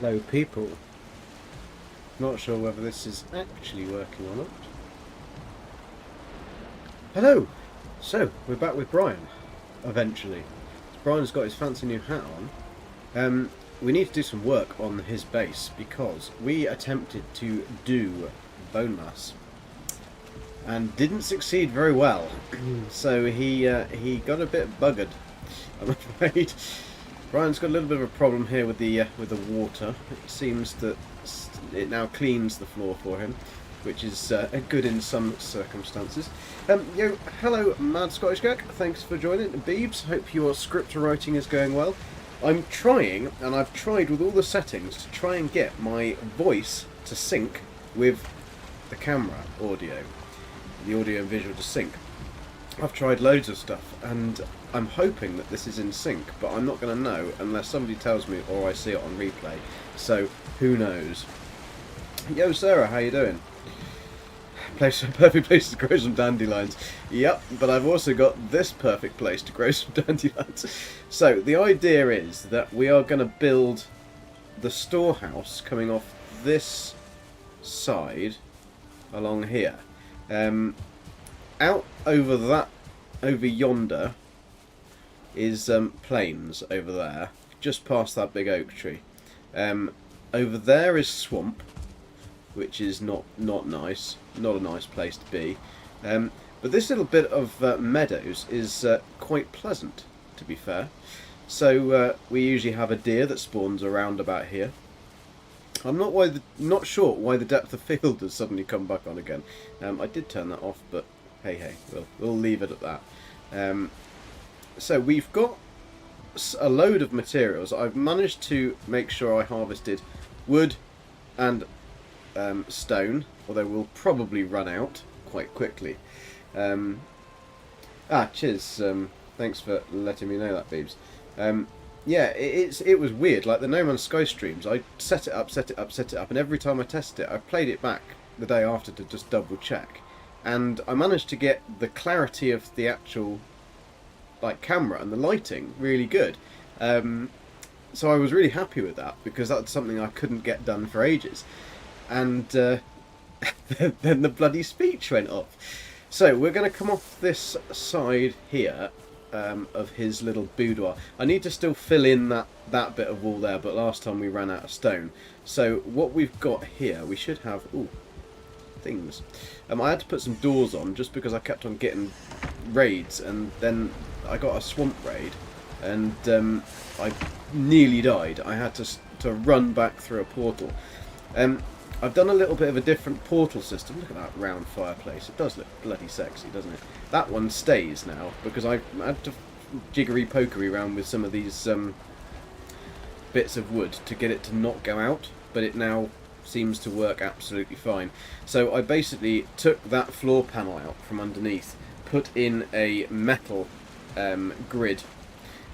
Hello people. Not sure whether this is actually working or not. Hello! So, we're back with Bryan, eventually. Bryan's got his fancy new hat on. We need to do some work on his base because we attempted to do Bonemass and didn't succeed very well. So he got a bit buggered, I'm afraid. Bryan's got a little bit of a problem here with the water. It seems that it now cleans the floor for him, which is good in some circumstances. Hello, Mad Scottish Gag. Thanks for joining. Beebs, hope your script writing is going well. I'm trying, and I've tried with all the settings to try and get my voice to sync with the camera audio, the audio and visual to sync. I've tried loads of stuff, and I'm hoping that this is in sync, but I'm not going to know unless somebody tells me or I see it on replay. So who knows? Yo, Sarah, how you doing? Perfect place to grow some dandelions. Yep, but I've also got this perfect place to grow some dandelions. So the idea is that we are going to build the storehouse coming off this side along here. Out over yonder is plains over there, just past that big oak tree. Over there is swamp, which is not nice, not a nice place to be. But this little bit of meadows is quite pleasant, to be fair. So we usually have a deer that spawns around about here. I'm not sure why the depth of field has suddenly come back on again. I did turn that off, but hey, we'll leave it at that. So we've got a load of materials. I've managed to make sure I harvested wood and stone, although we'll probably run out quite quickly. Cheers. Thanks for letting me know that, Beebs. Yeah, it was weird. Like the No Man's Sky streams, I set it up, and every time I tested it, I played it back the day after to just double check, and I managed to get the clarity of the actual camera and the lighting really good. So I was really happy with that because that's something I couldn't get done for ages. And then the bloody speech went off. So we're going to come off this side here of his little boudoir. I need to still fill in that bit of wall there, but last time we ran out of stone. So what we've got here, we should have things. I had to put some doors on just because I kept on getting raids, and then I got a swamp raid, and I nearly died. I had to run back through a portal. I've done a little bit of a different portal system. Look at that round fireplace. It does look bloody sexy, doesn't it? That one stays now because I had to jiggery-pokery around with some of these bits of wood to get it to not go out, but it now seems to work absolutely fine. So I basically took that floor panel out from underneath, put in a metal grid,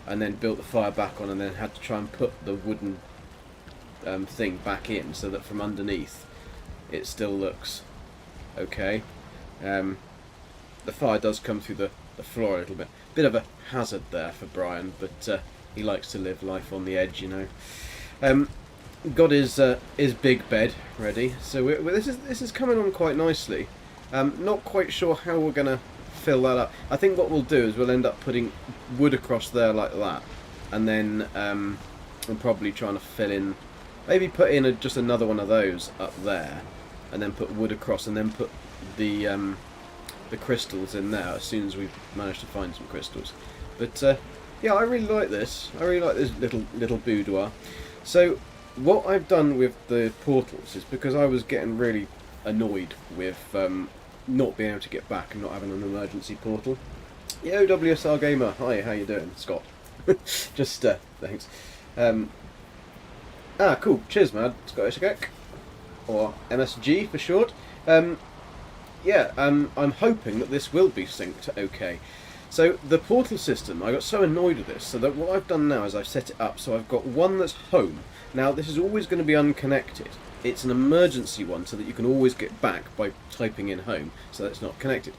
and then built the fire back on, and then had to try and put the wooden thing back in so that from underneath it still looks okay. The fire does come through the floor a little bit. Bit of a hazard there for Bryan, but he likes to live life on the edge, you know. Got his big bed ready, so this is coming on quite nicely. Not quite sure how we're gonna fill that up. I think what we'll do is we'll end up putting wood across there like that, and then I'm probably trying to fill in, maybe put in just another one of those up there, and then put wood across, and then put the crystals in there as soon as we manage to find some crystals. But yeah, I really like this. I really like this little boudoir. So what I've done with the portals is because I was getting really annoyed with not being able to get back and not having an emergency portal. Yo, WSR Gamer, hi, how you doing? Scott. Just thanks. Cool. Cheers, man. Scottish Gek, or MSG for short. I'm hoping that this will be synced okay. So the portal system, I got so annoyed with this, so that what I've done now is I've set it up so I've got one that's home. Now this is always going to be unconnected. It's an emergency one so that you can always get back by typing in home, so that it's not connected.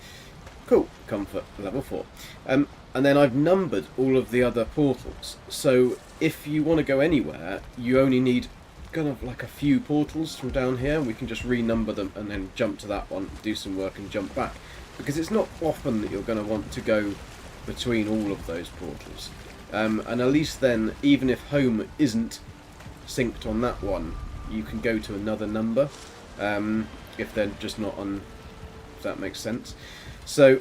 Cool. Comfort level 4. And then I've numbered all of the other portals, so if you want to go anywhere, you only need kind of like a few portals from down here. We can just renumber them and then jump to that one, do some work and jump back. Because it's not often that you're going to want to go between all of those portals. And at least then, even if home isn't synced on that one, you can go to another number. If they're just not on, if that makes sense. So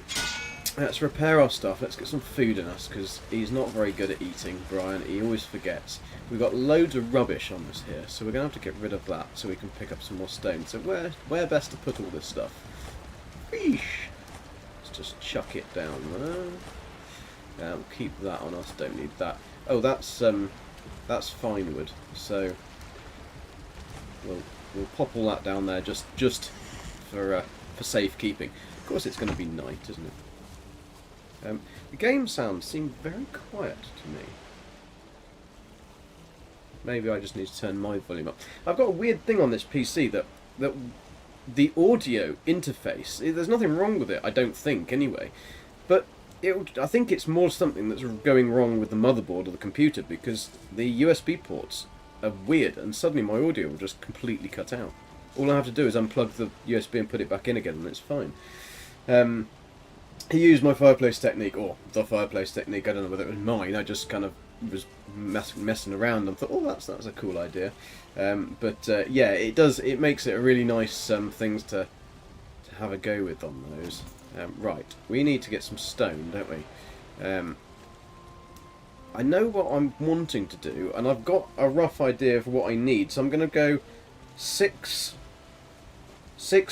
let's repair our stuff. Let's get some food in us, because he's not very good at eating, Bryan. He always forgets. We've got loads of rubbish on us here, so we're going to have to get rid of that so we can pick up some more stone. So where best to put all this stuff? Eesh. Let's just chuck it down there. We'll keep that on us, don't need that. Oh, that's fine wood, so we'll pop all that down there just for safekeeping. Of course it's going to be night, isn't it? The game sounds seem very quiet to me. Maybe I just need to turn my volume up. I've got a weird thing on this PC that the audio interface, there's nothing wrong with it, I don't think, anyway. But I think it's more something that's going wrong with the motherboard of the computer, because the USB ports are weird, and suddenly my audio will just completely cut out. All I have to do is unplug the USB and put it back in again, and it's fine. He used my fireplace technique, or the fireplace technique, I don't know whether it was mine, I just kind of was messing around and thought, oh, that's a cool idea. Yeah, it makes it a really nice things to have a go with on those. Right, we need to get some stone, don't we? I know what I'm wanting to do, and I've got a rough idea of what I need, so I'm going to go 6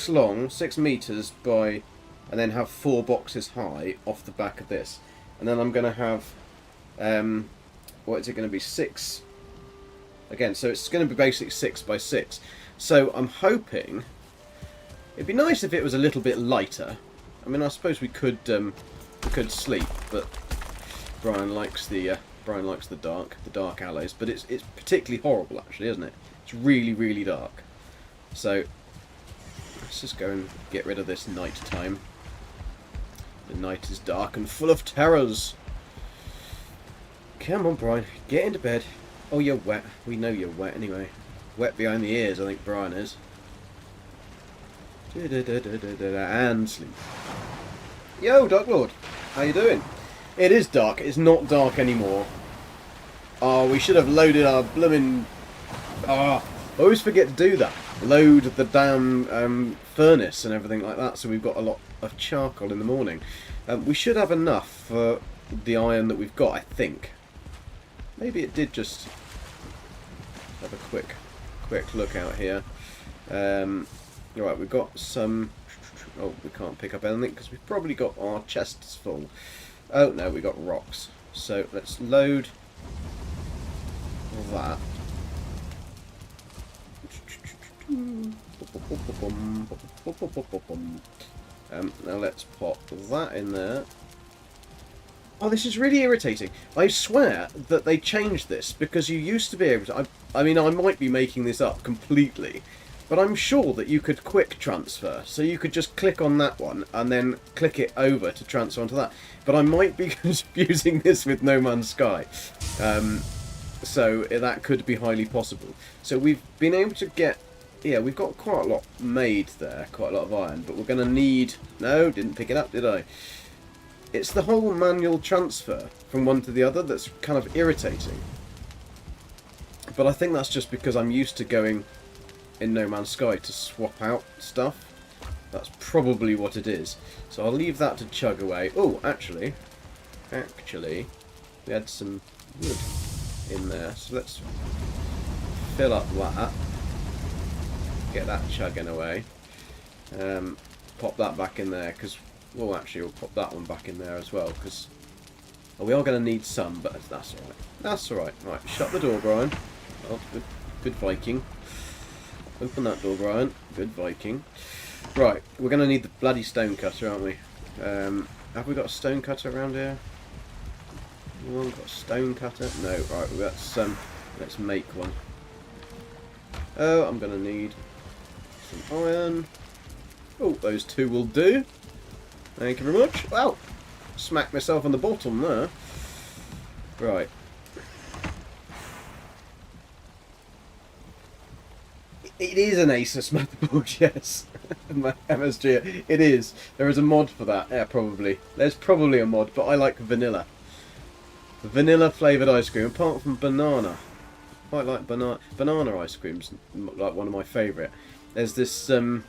long, 6 meters by, and then have 4 boxes high off the back of this. And then I'm going to have, what is it going to be, 6, again, so it's going to be basically 6 by 6. So I'm hoping, it'd be nice if it was a little bit lighter. I mean, I suppose we could sleep, but Bryan likes the dark alleys. But it's particularly horrible, actually, isn't it? It's really, really dark. So let's just go and get rid of this night time. The night is dark and full of terrors. Come on, Bryan, get into bed. Oh, you're wet. We know you're wet anyway. Wet behind the ears, I think Bryan is. And sleep. Yo, Dark Lord, how you doing? It is dark. It's not dark anymore. Oh, we should have loaded our blooming. I always forget to do that. Load the damn furnace and everything like that, so we've got a lot of charcoal in the morning. We should have enough for the iron that we've got, I think. Maybe it did just have a quick look out here. Alright, we've got some. Oh, we can't pick up anything because we've probably got our chests full. Oh no, we got rocks. So let's load all that. Now let's pop that in there. Oh, this is really irritating. I swear that they changed this, because you used to be able to. I mean, I might be making this up completely, but I'm sure that you could quick transfer. So you could just click on that one and then click it over to transfer onto that. But I might be confusing this with No Man's Sky. So that could be highly possible. So we've been able to get. Yeah, we've got quite a lot made there, quite a lot of iron, but we're going to need. No, didn't pick it up, did I? It's the whole manual transfer from one to the other that's kind of irritating. But I think that's just because I'm used to going in No Man's Sky to swap out stuff. That's probably what it is. So I'll leave that to chug away. Oh, actually, we had some wood in there. So let's fill up that. Get that chugging away. Pop that back in there, because. Well, actually, we'll pop that one back in there as well, because we are going to need some, but that's alright. That's alright. Right, shut the door, Bryan. Oh, good Viking. Open that door, Bryan. Good Viking. Right, we're going to need the bloody stone cutter, aren't we? Have we got a stone cutter around here? Anyone got a stone cutter? No, right, we've got some. Let's make one. Oh, I'm going to need some iron. Oh, those 2 will do. Thank you very much. Wow, smacked myself on the bottom there. Right. It is an Asus motherboard, yes. MSG, it is. There is a mod for that, yeah, probably. There's probably a mod, but I like vanilla. Vanilla flavoured ice cream, apart from banana. I quite like banana ice creams, like one of my favourite. There's this, me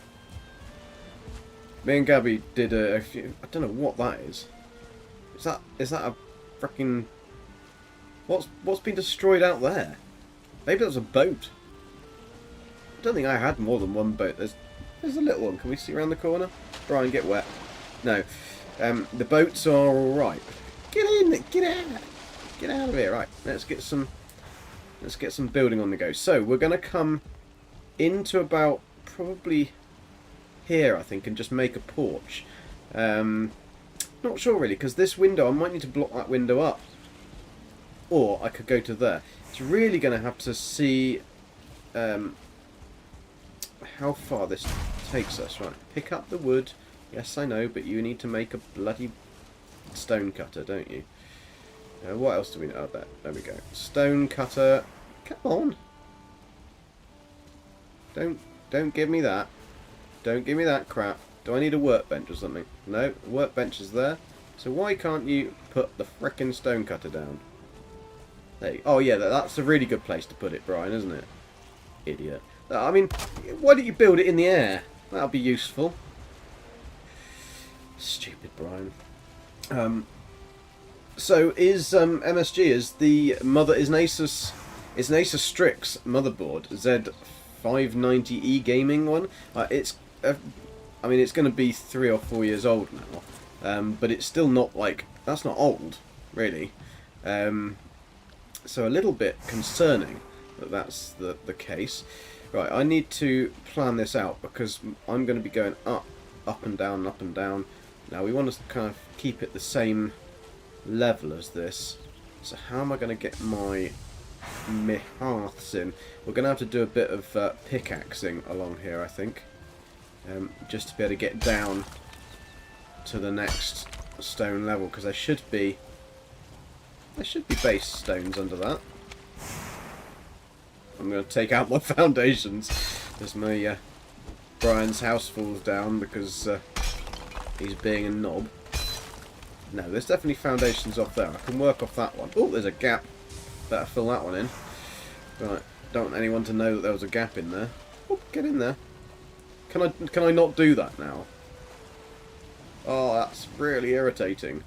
and Gabby did a few, I don't know what that is. Is that a freaking... What's been destroyed out there? Maybe that was a boat. I don't think I had more than one boat. There's a little one. Can we see around the corner? Bryan, get wet. No. The boats are alright. Get in! Get out! Get out of here. Right, let's get some building on the go. So, we're going to come into about probably here, I think, and just make a porch. Not sure really, because this window, I might need to block that window up. Or I could go to there. It's really going to have to see how far this takes us. Right, pick up the wood. Yes, I know, but you need to make a bloody stone cutter, don't you? What else do we know? Oh, there we go. Stone cutter. Come on. Don't give me that. Don't give me that crap. Do I need a workbench or something? No, the workbench is there. So why can't you put the frickin' stone cutter down? There you, oh yeah, that's a really good place to put it, Bryan, isn't it? Idiot. I mean, why don't you build it in the air? That'll be useful. Stupid Bryan. So is MSG is the mother is an Asus Strix motherboard Z590E gaming one. It's I mean it's going to be 3 or 4 years old now, but it's still not like that's not old really. So a little bit concerning that that's the case. Right, I need to plan this out because I'm going to be going up and down, up and down. Now we want to kind of keep it the same level as this. So how am I going to get my hearths in? We're going to have to do a bit of pickaxing along here, I think, just to be able to get down to the next stone level, because there should be base stones under that. I'm going to take out my foundations as my Bryan's house falls down because he's being a knob. No, there's definitely foundations off there. I can work off that one. Oh, there's a gap. Better fill that one in. Right, don't want anyone to know that there was a gap in there. Oh, get in there. Can I not do that now? Oh, that's really irritating.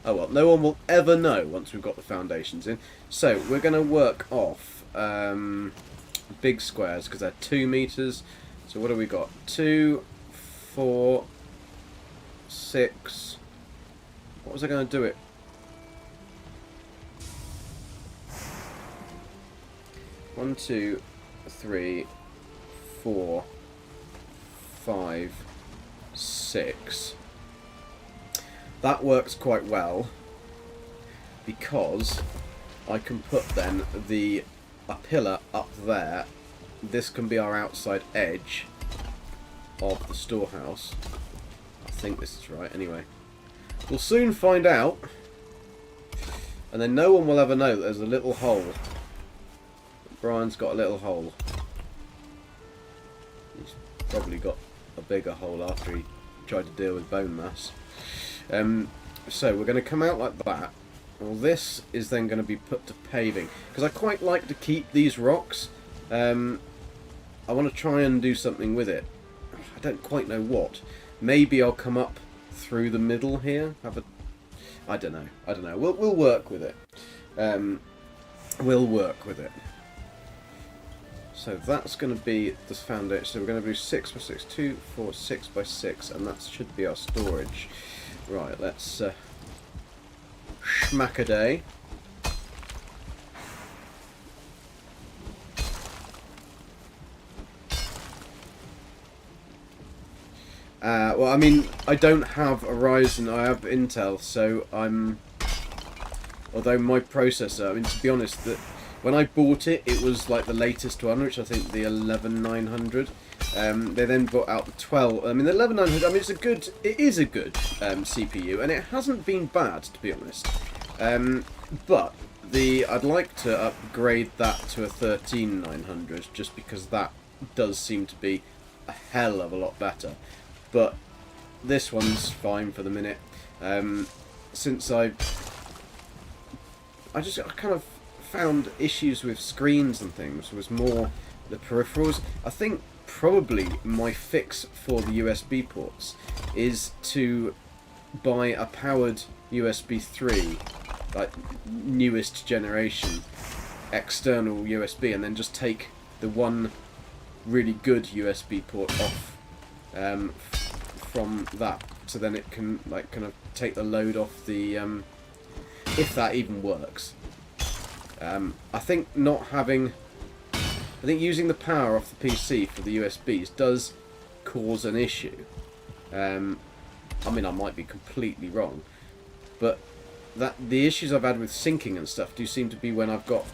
Oh well, no one will ever know once we've got the foundations in. So, we're going to work off big squares because they're 2 meters. So what have we got? 2, 4, 6. What was I going to do it? One, 2, 3, 4, 5, 6. That works quite well because I can put then a pillar up there. This can be our outside edge of the storehouse. I think this is right anyway. We'll soon find out. And then no one will ever know that there's a little hole. Bryan's got a little hole. He's probably got a bigger hole after he tried to deal with bone mass. So we're going to come out like that. Well, this is then going to be put to paving because I quite like to keep these rocks. I want to try and do something with it. I don't quite know what. Maybe I'll come up through the middle here. I don't know. We'll work with it. We'll work with it. So that's going to be the foundation. So we're going to do 6 by 6, 2, 4, 6 by 6, and that should be our storage. Right, let's schmack a day. Well, I mean, I don't have a Ryzen, I have Intel, so although my processor, I mean, to be honest, that when I bought it, it was like the latest one, which I think the 11900. They then brought out the 12. I mean, the 11900. I mean, it is a good CPU, and it hasn't been bad, to be honest. But I'd like to upgrade that to a 13900, just because that does seem to be a hell of a lot better. But this one's fine for the minute. Since I kind of found issues with screens and things was more the peripherals. I think probably my fix for the USB ports is to buy a powered USB 3, like newest generation external USB, and then just take the one really good USB port off from that, so then it can like kind of take the load off the if that even works. I think using the power off the PC for the USBs does cause an issue. I mean, I might be completely wrong, but the issues I've had with syncing and stuff do seem to be when I've got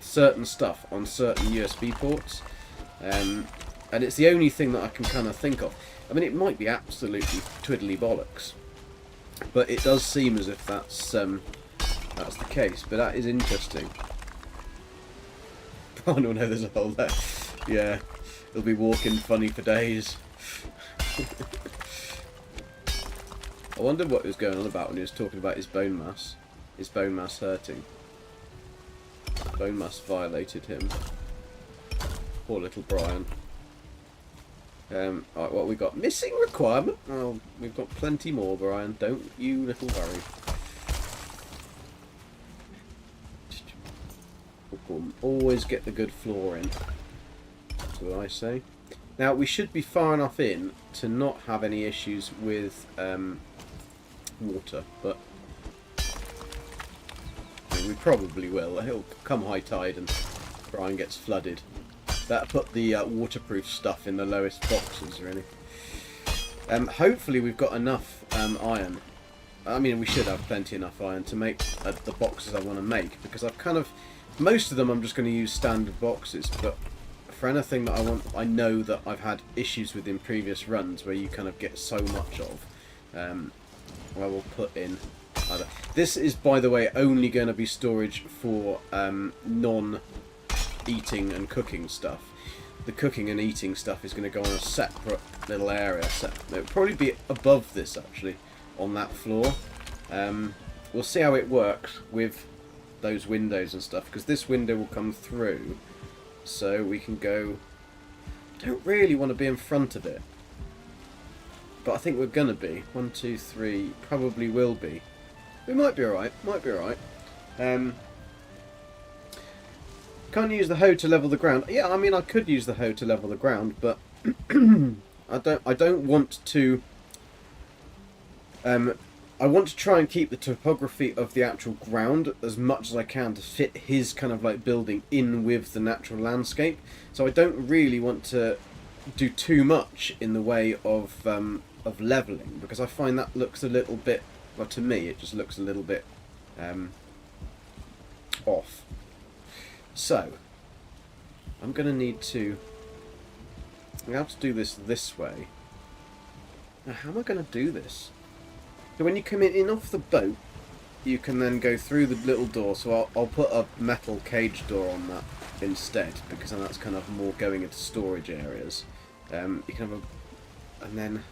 certain stuff on certain USB ports, and it's the only thing that I can kind of think of. I mean, it might be absolutely twiddly bollocks, but it does seem as if that's the case. But that is interesting. Oh no, there's a hole there. Yeah, he'll be walking funny for days. I wondered what he was going on about when he was talking about his bone mass. His bone mass hurting. Bone mass violated him. Poor little Bryan. Alright, what have we got? Missing requirement? Oh, we've got plenty more, Bryan. Don't you little worry. Always get the good floor in. That's what I say. Now, we should be far enough in to not have any issues with water, but I mean, we probably will. He'll come high tide and Bryan gets flooded. That put the waterproof stuff in the lowest boxes, really. Hopefully we've got enough iron. I mean, we should have plenty enough iron to make the boxes I want to make, because I've kind of... Most of them I'm just going to use standard boxes, but for anything that I want, I know that I've had issues with in previous runs where you kind of get so much of. I will put in either. This is, by the way, only going to be storage for non-eating and cooking stuff. The cooking and eating stuff is going to go on a separate little area. It'll probably be above this, actually, on that floor. We'll see how it works with those windows and stuff, because this window will come through, so we can go... Don't really want to be in front of it, but I think we're gonna be. 1, 2, 3, probably will be. We might be alright, can't use the hoe to level the ground. Yeah, I mean, I could use the hoe to level the ground, but I don't want to I want to try and keep the topography of the actual ground as much as I can to fit his kind of like building in with the natural landscape. So I don't really want to do too much in the way of levelling, because I find that looks a little bit, well, to me it just looks a little bit off. So I'm going to need to... I have to do this way. Now, how am I going to do this? So when you come in off the boat, you can then go through the little door. So I'll put a metal cage door on that instead, because then that's kind of more going into storage areas. You can have a... And then...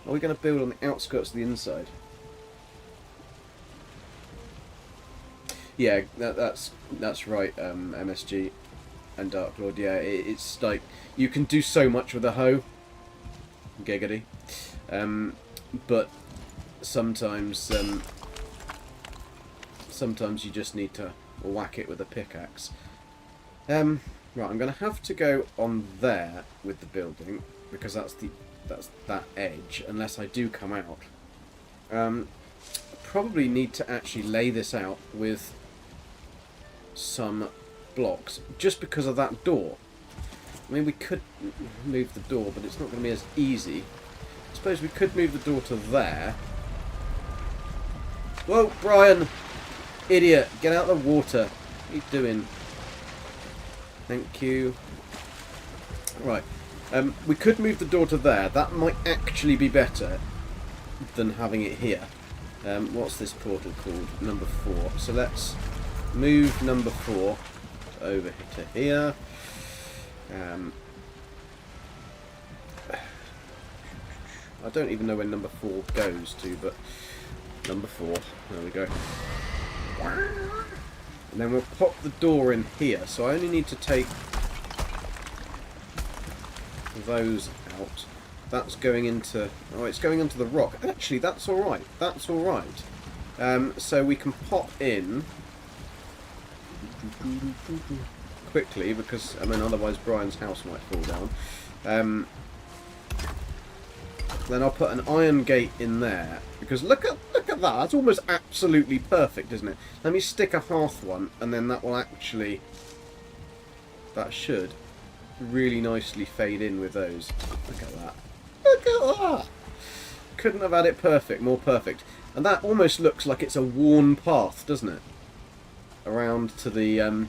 Are we going to build on the outskirts of the inside? Yeah, that's right, MSG and Dark Lord. Yeah, it's like you can do so much with a hoe, giggity, but sometimes you just need to whack it with a pickaxe. Right, I'm going to have to go on there with the building, because that's that edge, unless I do come out. Probably need to actually lay this out with some blocks, just because of that door. I mean, we could move the door, but it's not going to be as easy. I suppose we could move the door to there. Whoa, Bryan! Idiot! Get out of the water! What are you doing? Thank you. Right. We could move the door to there. That might actually be better than having it here. What's this portal called? Number 4. So let's move number 4 over to here. I don't even know where number 4 goes to, but number 4, there we go. And then we'll pop the door in here, so I only need to take those out. That's going into... oh, it's going into the rock. Actually, that's alright. That's alright. So we can pop in quickly, because, I mean, otherwise Bryan's house might fall down. Then I'll put an iron gate in there, because look at that. That's almost absolutely perfect, isn't it? Let me stick a hearth one, and then that will actually... that should really nicely fade in with those. Look at that. Look at that! Couldn't have had it perfect, more perfect. And that almost looks like it's a worn path, doesn't it? Around to the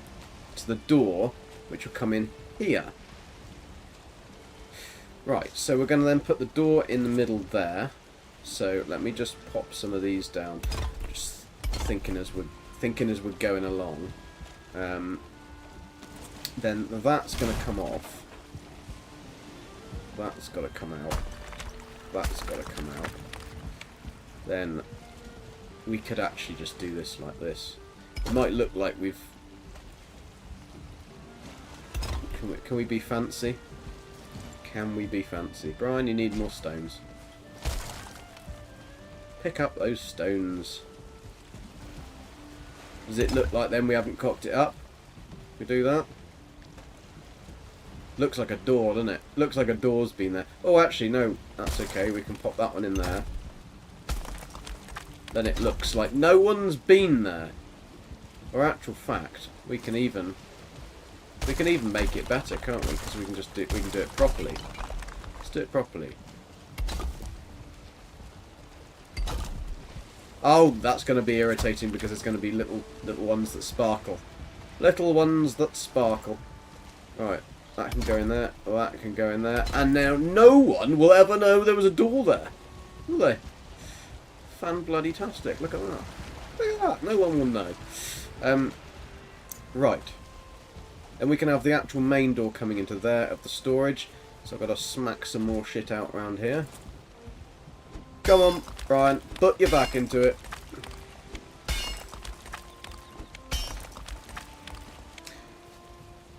door, which will come in here. Right, so we're going to then put the door in the middle there. So let me just pop some of these down. Just thinking as we're going along. Then that's going to come off. That's got to come out. That's got to come out. Then we could actually just do this like this. It might look like we've... Can we be fancy? Can we be fancy? Bryan, you need more stones. Pick up those stones. Does it look like then we haven't cocked it up? We do that? Looks like a door, doesn't it? Looks like a door's been there. Oh, actually, no. That's okay. We can pop that one in there. Then it looks like no one's been there. Or actual fact, we can even make it better, can't we? Because we can do it properly. Let's do it properly. Oh, that's going to be irritating because it's going to be little ones that sparkle. Little ones that sparkle. Right, that can go in there. Or that can go in there. And now no one will ever know there was a door there. Will they? Fan-bloody-tastic. Look at that. Look at that. No one will know. Right. And we can have the actual main door coming into there of the storage. So I've got to smack some more shit out around here. Come on, Bryan. Put your back into it.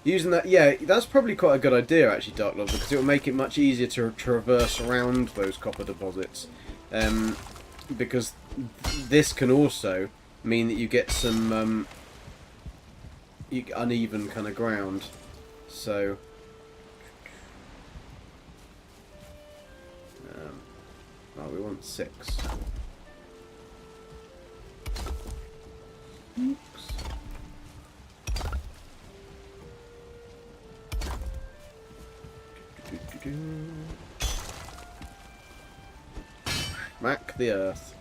Using that, yeah, that's probably quite a good idea actually, Dark Lord, because it will make it much easier to traverse around those copper deposits. Because this can also mean that you get some uneven kind of ground. So, oh, we want 6. Oops. Smack the earth.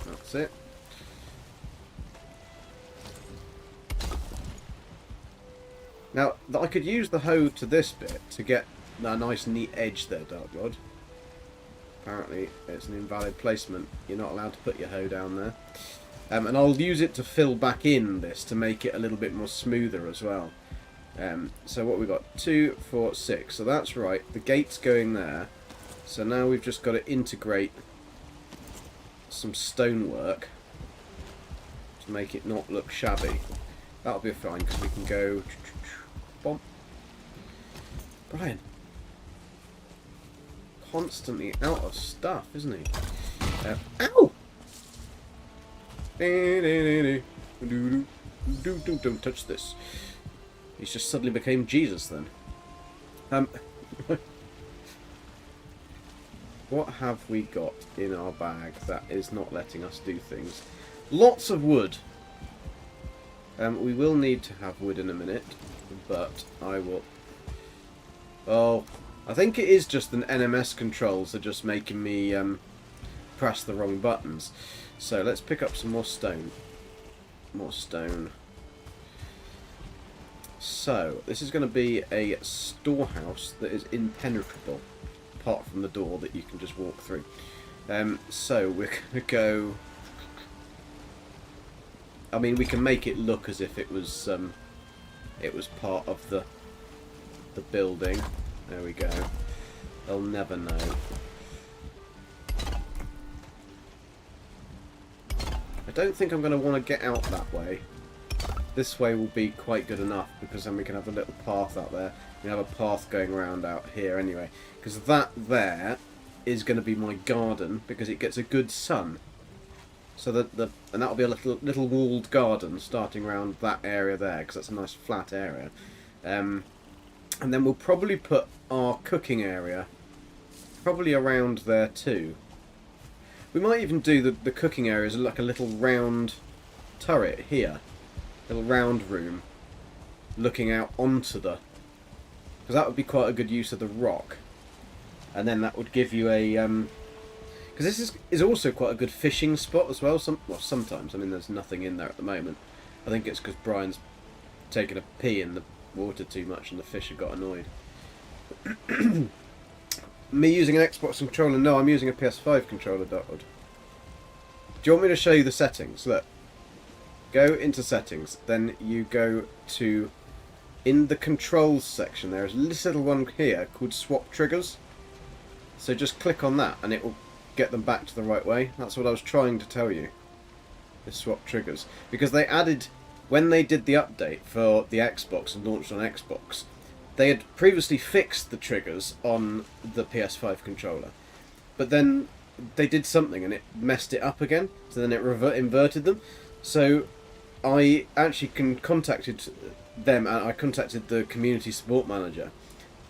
That's it. Now, I could use the hoe to this bit to get a nice neat edge there, Dark Lord. Apparently, it's an invalid placement. You're not allowed to put your hoe down there. And I'll use it to fill back in this to make it a little bit more smoother as well. So what we've got? 2, 4, 6. So that's right. The gate's going there. So now we've just got to integrate some stonework to make it not look shabby. That'll be fine because we can go... Bomb. Bryan. Constantly out of stuff, isn't he? Ow! Don't touch this. He's just suddenly became Jesus then. What have we got in our bag that is not letting us do things? Lots of wood. We will need to have wood in a minute, but I will... Oh, I think it is just an NMS controls are just making me press the wrong buttons. So let's pick up some more stone. More stone. So, this is going to be a storehouse that is impenetrable, apart from the door that you can just walk through. So, we're going to go... I mean, we can make it look as if it was part of the building. There we go. They'll never know. I don't think I'm going to want to get out that way. This way will be quite good enough, because then we can have a little path out there. We have a path going around out here anyway. Because that there is going to be my garden, because it gets a good sun. So and that'll be a little walled garden starting around that area there, because that's a nice flat area. And then we'll probably put our cooking area probably around there too. We might even do the cooking area as like a little round turret here. Little round room looking out onto the... Because that would be quite a good use of the rock. And then that would give you a... Because this is also quite a good fishing spot as well. Well, sometimes. I mean, there's nothing in there at the moment. I think it's because Brian's taken a pee in the water too much and the fish have got annoyed. Me using an Xbox controller? No, I'm using a PS5 controller, Dotwood. Do you want me to show you the settings? Look. Go into settings, then you go to, in the controls section, there's a little one here called swap triggers. So just click on that and it will get them back to the right way. That's what I was trying to tell you. The swap triggers. Because they added, when they did the update for the Xbox and launched on Xbox, they had previously fixed the triggers on the PS5 controller. But then they did something and it messed it up again. So then it inverted them. So I actually contacted them, and I contacted the community support manager,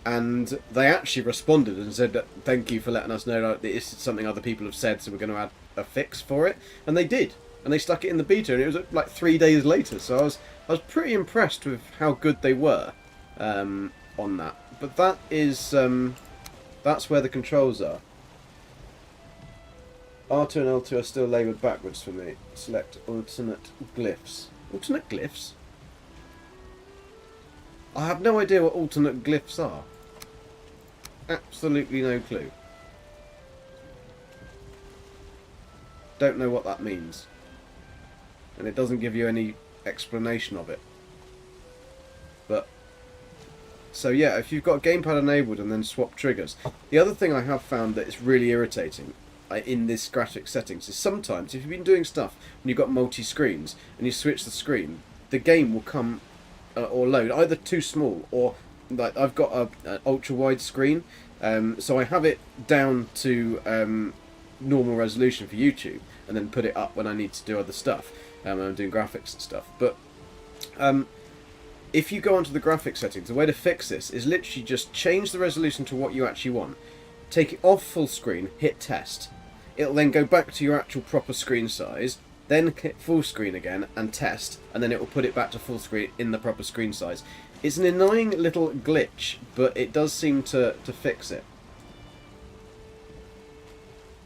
and they actually responded and said that thank you for letting us know that this is something other people have said, so we're going to add a fix for it. And they did, and they stuck it in the beta, and it was like 3 days later. So I was pretty impressed with how good they were on that. But that is that's where the controls are. R2 and L2 are still labelled backwards for me. Select alternate glyphs. Alternate glyphs? I have no idea what alternate glyphs are. Absolutely no clue. Don't know what that means. And it doesn't give you any explanation of it. But, so yeah, if you've got gamepad enabled and then swap triggers. The other thing I have found that is really irritating in this graphic settings is sometimes if you've been doing stuff when you've got multi-screens and you switch the screen, the game will come or load either too small, or like I've got an ultra wide screen, so I have it down to normal resolution for YouTube and then put it up when I need to do other stuff. I'm doing graphics and stuff, but if you go onto the graphics settings, the way to fix this is literally just change the resolution to what you actually want, take it off full screen, hit test. It'll then go back to your actual proper screen size, then hit full screen again and test, and then it will put it back to full screen in the proper screen size. It's an annoying little glitch, but it does seem to fix it.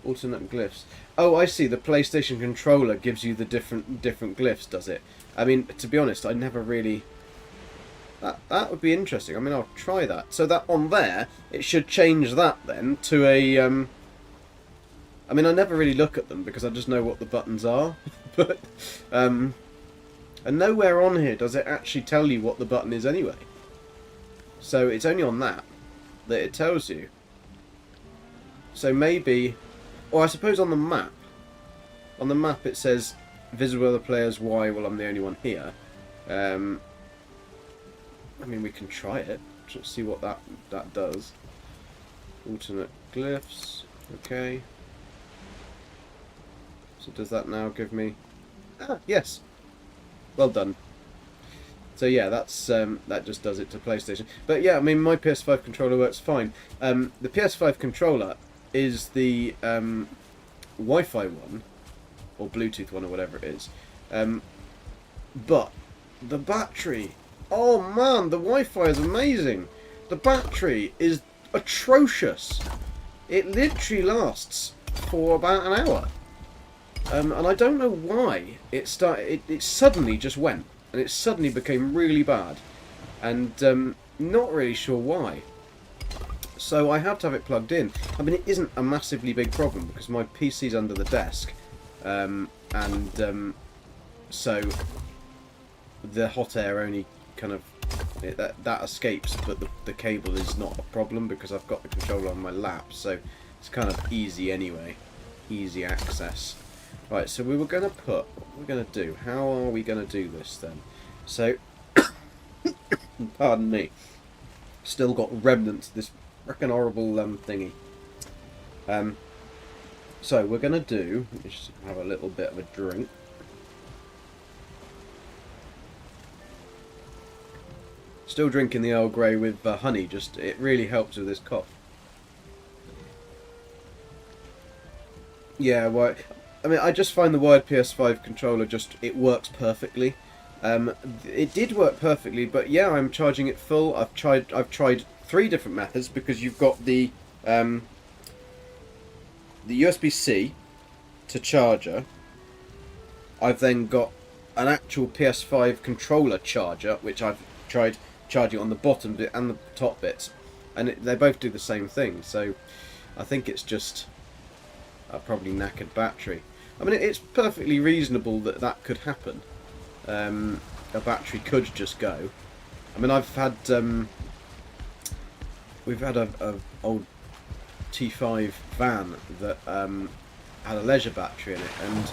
Alternate glyphs. Oh, I see. The PlayStation controller gives you the different glyphs, does it? I mean, to be honest, I never really... That would be interesting. I mean, I'll try that. So that on there, it should change that then to a... I mean, I never really look at them because I just know what the buttons are. But and nowhere on here does it actually tell you what the button is anyway. So it's only on that it tells you. So maybe... Or I suppose on the map. On the map it says visible other players Y. Well, I'm the only one here. I mean, we can try it. Just see what that does. Alternate glyphs. Okay. So does that now give me... Ah, yes. Well done. So yeah, that's that just does it to PlayStation. But yeah, I mean, my PS5 controller works fine. The PS5 controller is the Wi-Fi one, or Bluetooth one, or whatever it is. But the battery... Oh man, the Wi-Fi is amazing. The battery is atrocious. It literally lasts for about an hour. And I don't know why it suddenly just went, and it suddenly became really bad, and not really sure why. So I have to have it plugged in. I mean, it isn't a massively big problem because my PC's under the desk, and so the hot air only kind of that escapes, but the cable is not a problem because I've got the controller on my lap, so it's kind of easy anyway, easy access. Right, so we were going to put, what we're going to do, how are we going to do this then? So, pardon me, still got remnants of this frickin' horrible thingy. So we're going to do, let me just have a little bit of a drink. Still drinking the Earl Grey with honey, just it really helps with this cough. Yeah, well, I mean, I just find the wired PS5 controller it works perfectly. It did work perfectly, but yeah, I'm charging it full. I've tried 3 different methods because you've got the USB-C to charger. I've then got an actual PS5 controller charger, which I've tried charging on the bottom bit and the top bits, and they both do the same thing. So I think it's just a probably knackered battery. I mean, it's perfectly reasonable that could happen. A battery could just go. I mean, we've had a old T5 van that had a leisure battery in it, and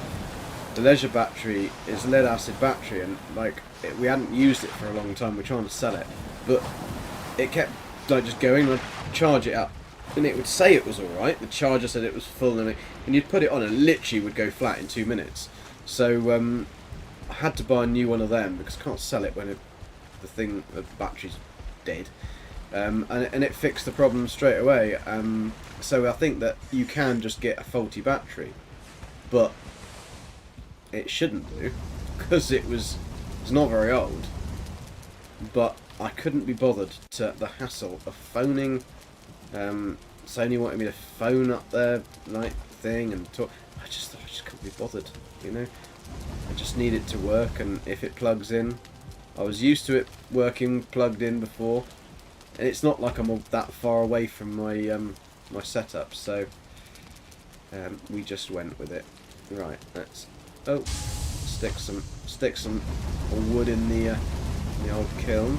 the leisure battery is a lead acid battery, and we hadn't used it for a long time. We're trying to sell it, but it kept just going. And I'd charge it up, and it would say it was all right. The charger said it was full, and you'd put it on, and it literally would go flat in 2 minutes. So I had to buy a new one of them because I can't sell it when the battery's dead. And it fixed the problem straight away. So I think that you can just get a faulty battery, but it shouldn't do because it's not very old. But I couldn't be bothered to the hassle of phoning. Sony wanted me to phone up their thing and talk. I just couldn't be bothered, you know. I just need it to work, and if it plugs in, I was used to it working plugged in before, and it's not like I'm that far away from my my setup, so we just went with it. Right, let's stick some wood in the old kiln.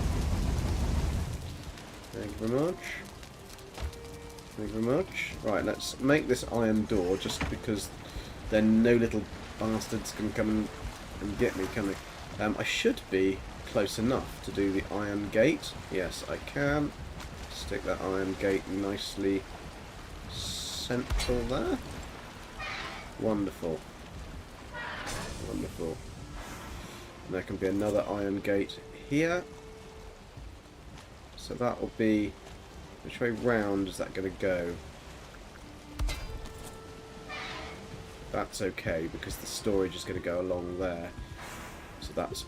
Thank you very much. Thank you very much. Right, let's make this iron door just because then no little bastards can come and get me, can they? I should be close enough to do the iron gate. Yes, I can. Stick that iron gate nicely central there. Wonderful. Wonderful. And there can be another iron gate here. So that will be... Which way round is that going to go? That's okay because the storage is going to go along there. So that's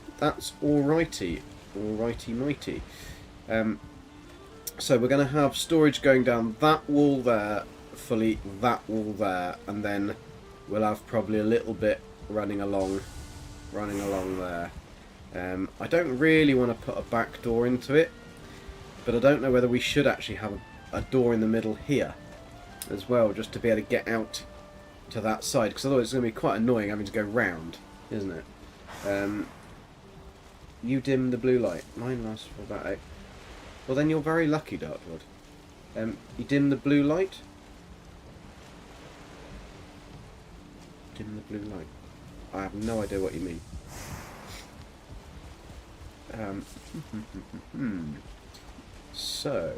alrighty. Alrighty mighty. So we're going to have storage going down that wall there, fully that wall there, and then we'll have probably a little bit running along there. I don't really want to put a back door into it, but I don't know whether we should actually have a door in the middle here as well, just to be able to get out to that side, because otherwise it's going to be quite annoying having to go round, isn't it? You dim the blue light. Mine lasts for about 8. Well, then you're very lucky, Darkwood. You dim the blue light? Dim the blue light. I have no idea what you mean. So,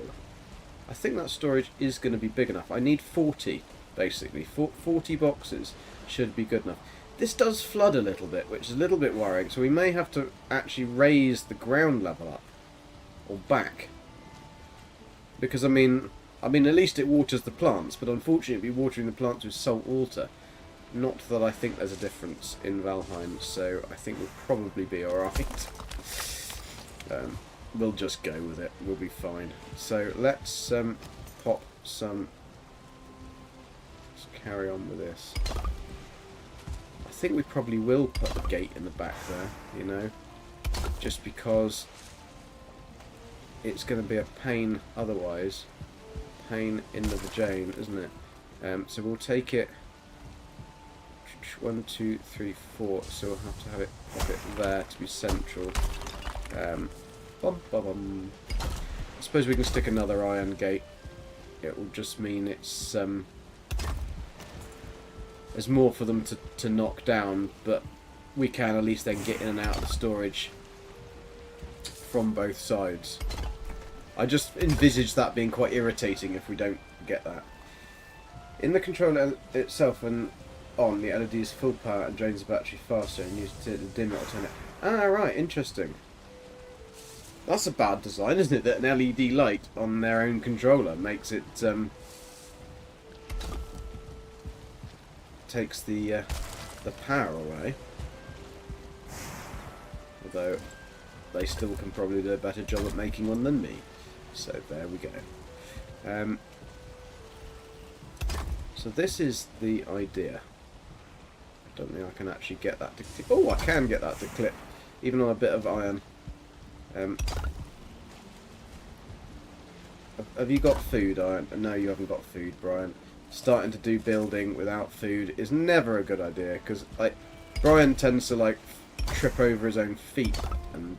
I think that storage is going to be big enough. I need 40, basically. 40 boxes should be good enough. This does flood a little bit, which is a little bit worrying, so we may have to actually raise the ground level up. Or back. Because, I mean, at least it waters the plants, but unfortunately it'd be watering the plants with salt water. Not that I think there's a difference in Valheim, so I think we'll probably be alright. We'll just go with it. We'll be fine. So let's pop some... Let's carry on with this. I think we probably will put a gate in the back there, you know, just because it's going to be a pain otherwise. Pain in the vagina, isn't it? So we'll take it... 1, 2, 3, 4. So we'll have to have it pop it there to be central. Bum, bum, bum. I suppose we can stick another iron gate. It will just mean it's there's more for them to knock down, but we can at least then get in and out of the storage from both sides. I just envisage that being quite irritating if we don't get that. In the controller itself, when on, the LED is full power and drains the battery faster, and used to dim it or turn it. Ah, right, interesting. That's a bad design, isn't it? That an LED light on their own controller makes it takes the power away. Although they still can probably do a better job at making one than me. So there we go. So this is the idea. I don't think I can actually get that to clip. Oh, I can get that to clip, even on a bit of iron. Have you got food, Iron? No, you haven't got food, Bryan. Starting to do building without food is never a good idea, because like Bryan tends to like trip over his own feet and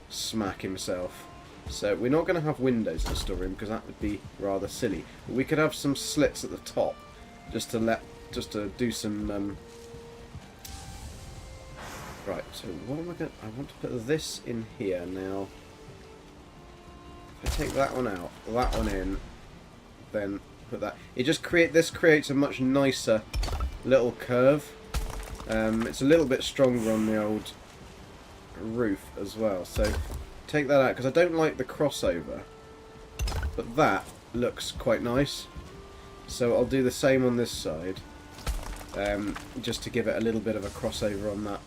smack himself. So we're not going to have windows in the storeroom because that would be rather silly. But we could have some slits at the top, just to do some. Right. So what am I going? I want to put this in here now. If I take that one out, that one in, then put that. It just creates a much nicer little curve. It's a little bit stronger on the old roof as well. So take that out because I don't like the crossover, but that looks quite nice. So I'll do the same on this side, just to give it a little bit of a crossover on that.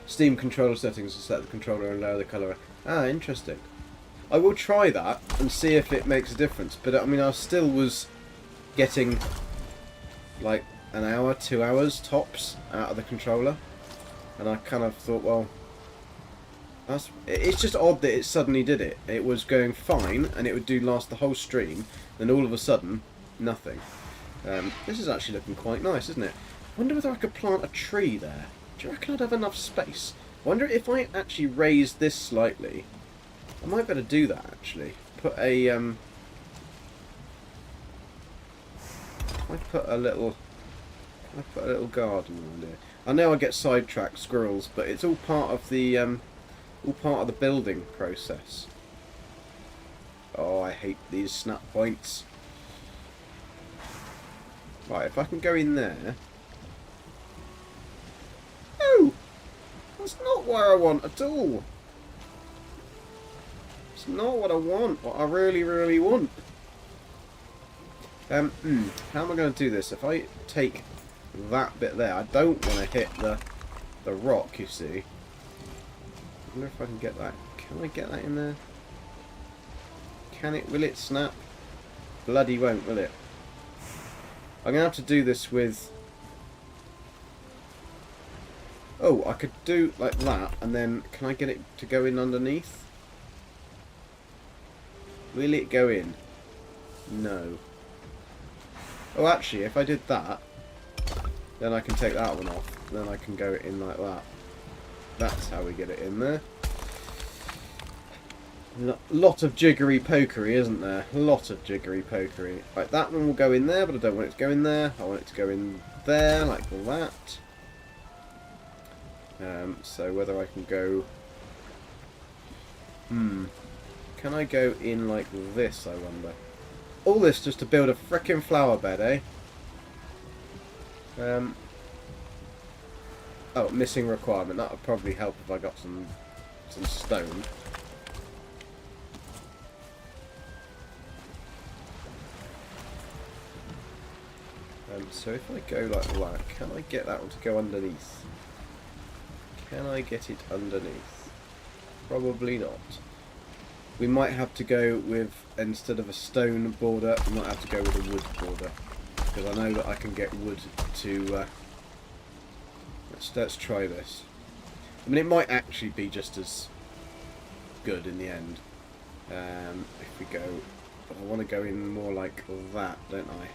Steam controller settings to set the controller and lower the colour. Ah, interesting. I will try that and see if it makes a difference. But I mean, I still was getting like an hour, 2 hours tops out of the controller, and I kind of thought, well, it's just odd that it suddenly did it. It was going fine, and it would last the whole stream. Then all of a sudden, nothing. This is actually looking quite nice, isn't it? I wonder whether I could plant a tree there. Do you reckon I'd have enough space? I wonder if I actually raise this slightly. I might better do that actually. Put a I put a little garden around here. I know I get sidetracked squirrels, but it's all part of the building process. Oh, I hate these snap points. Right, if I can go in there. No! That's not what I want at all. It's not what I want. What I really, really want. How am I going to do this? If I take that bit there, I don't want to hit the rock, you see. I wonder if I can get that. Can I get that in there? Can it? Will it snap? Bloody won't, will it? I'm going to have to do this with... Oh, I could do like that, and then can I get it to go in underneath? Will it go in? No. Oh, actually, if I did that, then I can take that one off. Then I can go in like that. That's how we get it in there. Lot of jiggery pokery, isn't there? A lot of jiggery pokery. Right, that one will go in there, but I don't want it to go in there. I want it to go in there, like that. So whether I can go... Can I go in like this, I wonder? All this just to build a frickin' flower bed, eh? Oh, missing requirement. That would probably help if I got some stone. So if I go like that, can I get that one to go underneath? Can I get it underneath? Probably not. We might have to go with, instead of a stone border, we might have to go with a wood border. Because I know that I can get wood to... Let's try this. I mean, it might actually be just as good in the end. If we go But I want to go in more like that, don't I?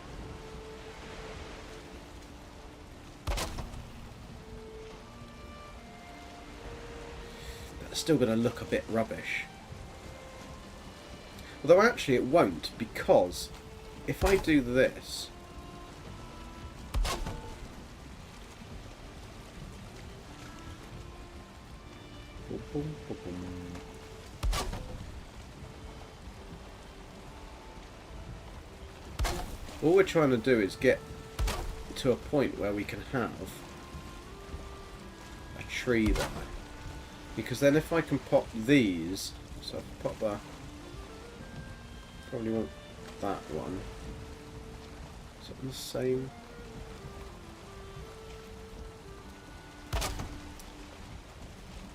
But it's still going to look a bit rubbish. Although actually it won't, because if I do this... All we're trying to do is get to a point where we can have a tree there. Because then if I can pop these, so I can pop that, probably want that one. Is it the same?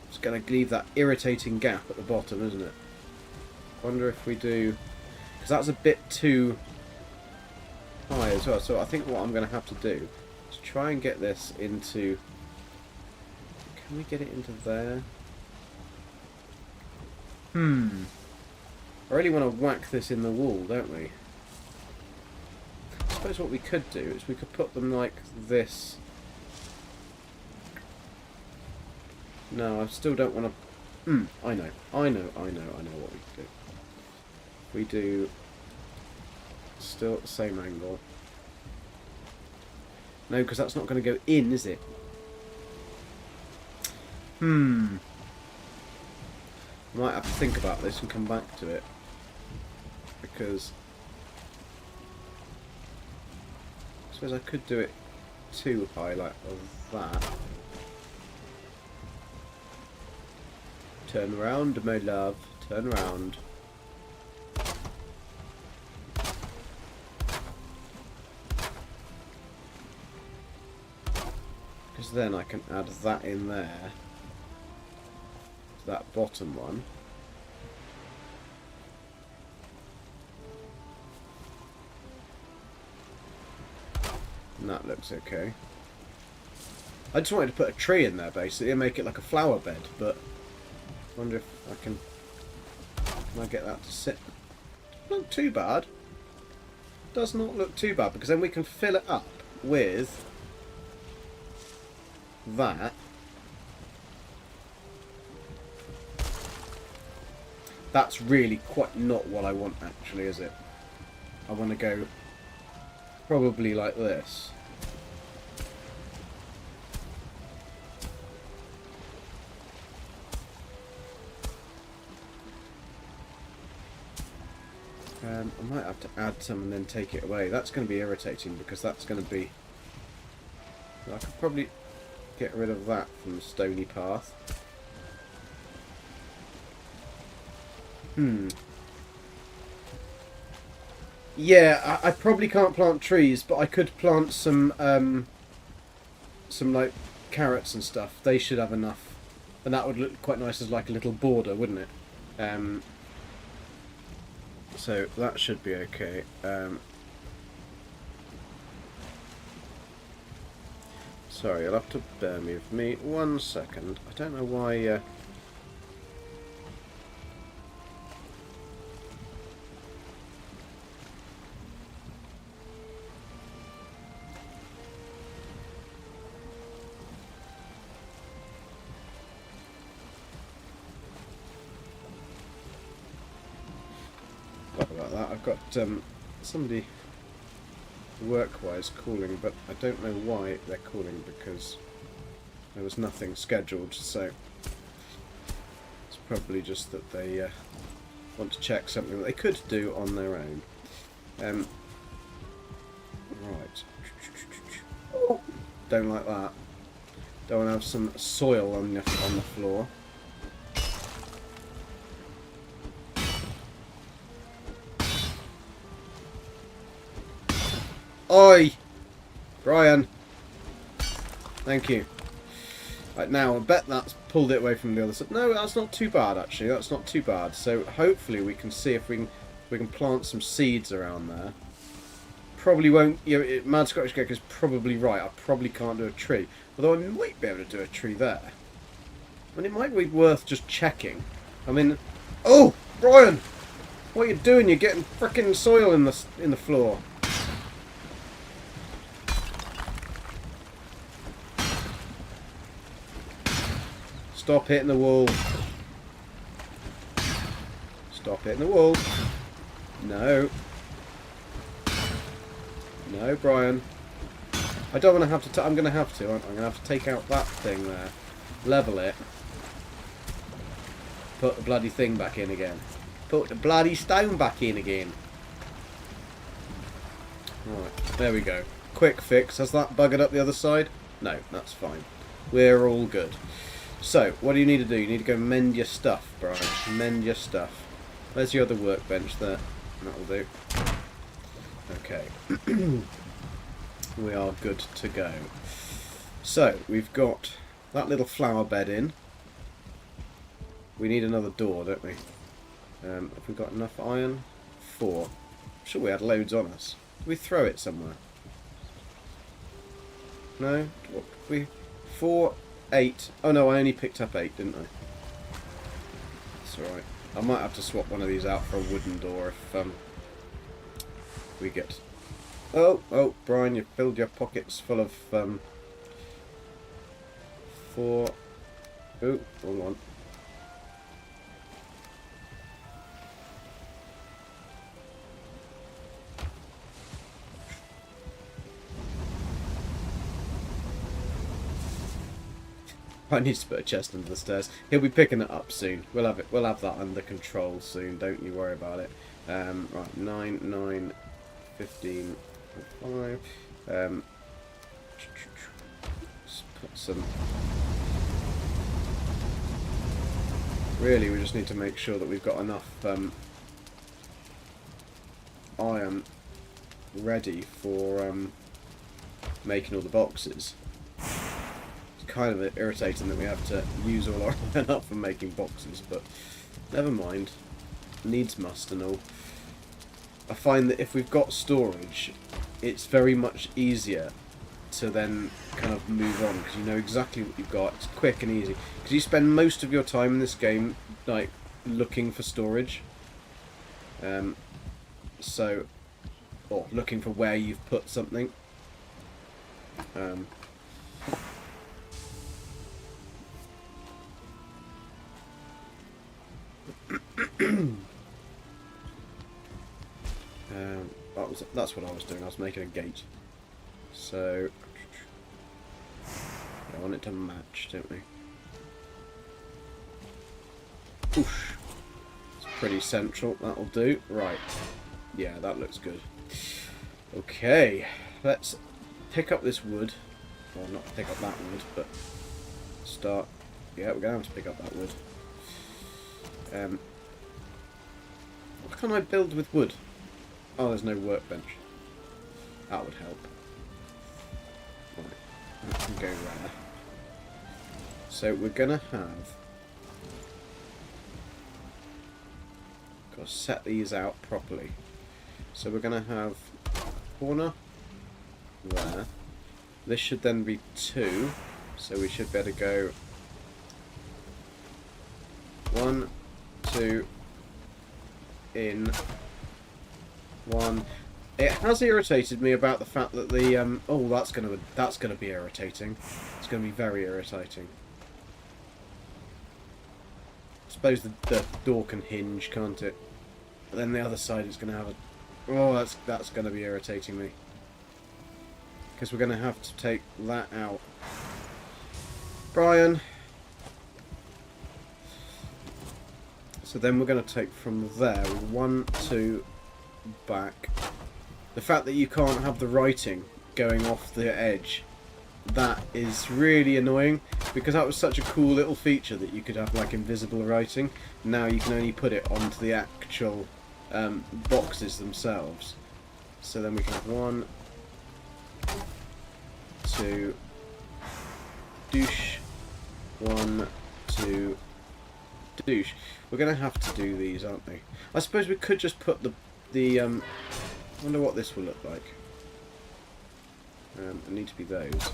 It's going to leave that irritating gap at the bottom, isn't it? I wonder if we do... Because that's a bit too high as well. So I think what I'm going to have to do is try and get this into... Can we get it into there? I really want to whack this in the wall, don't we? I suppose what we could do is we could put them like this. No, I still don't want to... I know what we could do. We do... Still at the same angle. No, because that's not going to go in, is it? I might have to think about this and come back to it. Because... I suppose I could do it too high, like that. Turn around, my love. Turn around. Because then I can add that in there. That bottom one. And that looks okay. I just wanted to put a tree in there basically and make it like a flower bed, but I wonder if I can I get that to sit. Not too bad. Does not look too bad, because then we can fill it up with that. That's really quite not what I want actually, is it? I want to go probably like this. I might have to add some and then take it away. That's going to be irritating because that's going to be... I could probably get rid of that from the stony path. Yeah, I probably can't plant trees, but I could plant some like carrots and stuff. They should have enough, and that would look quite nice as like a little border, wouldn't it? So that should be okay. Sorry, you'll have to bear with me 1 second. I don't know why... about that. I've got somebody work-wise calling, but I don't know why they're calling, because there was nothing scheduled, so it's probably just that they want to check something that they could do on their own. Right. Don't like that. Don't want to have some soil on the floor. Oi! Bryan! Thank you. Right, now, I bet that's pulled it away from the other side. No, that's not too bad, actually. That's not too bad. So, hopefully we can see if we can plant some seeds around there. Probably won't... You know, Mad Scottish Gecko's probably right. I probably can't do a tree. Although I might be able to do a tree there. I mean, it might be worth just checking. I mean... Oh! Bryan! What are you doing? You're getting frickin' soil in the floor. Stop hitting the wall. Stop hitting the wall. No. No, Brian. I don't want to have to... I'm going to have to, aren't I? I'm going to have to take out that thing there. Level it. Put the bloody thing back in again. Put the bloody stone back in again. Right, there we go. Quick fix. Has that buggered up the other side? No, that's fine. We're all good. So, what do you need to do? You need to go mend your stuff, Brian. Mend your stuff. Where's your other workbench there? That'll do. Okay. We are good to go. So, we've got that little flower bed in. We need another door, don't we? Have we got enough iron? 4. I'm sure we had loads on us. Did we throw it somewhere? No? What, 4, 8. Oh no, I only picked up 8, didn't I? That's alright. I might have to swap one of these out for a wooden door if we get... Oh, Brian, you've filled your pockets full of 4... Oh, hold on. I need to put a chest under the stairs. He'll be picking it up soon. We'll have it. We'll have that under control soon. Don't you worry about it. Right, 9, 9, 15, 5. Let's put some. Really, we just need to make sure that we've got enough iron ready for making all the boxes. Kind of irritating that we have to use all our iron up for making boxes, but never mind. Needs must and all. I find that if we've got storage, it's very much easier to then kind of move on because you know exactly what you've got. It's quick and easy because you spend most of your time in this game like looking for storage, or looking for where you've put something. That's what I was doing. I was making a gate. So I want it to match, don't we? Oosh. It's pretty central. That'll do. Right. Yeah, that looks good. Okay. Let's pick up this wood. Well, not pick up that wood, but start. Yeah, we're going to have to pick up that wood. What can I build with wood? Oh, there's no workbench. That would help. Right, that can go there. So we're gonna have... Got to set these out properly. So we're gonna have corner there. This should then be 2. So we should be able to go 1, 2, in 1. It has irritated me about the fact that the oh, that's gonna be irritating. It's gonna be very irritating. I suppose the door can hinge, can't it? But then the other side is gonna have a... Oh, that's gonna be irritating me. Because we're gonna have to take that out. Brian. So then we're going to take from there 1, 2, back. The fact that you can't have the writing going off the edge, that is really annoying because that was such a cool little feature that you could have like invisible writing. Now you can only put it onto the actual boxes themselves. So then we can have 1, 2, douche, 1, 2, douche. We're going to have to do these, aren't we? I suppose we could just put the I wonder what this will look like. It need to be those.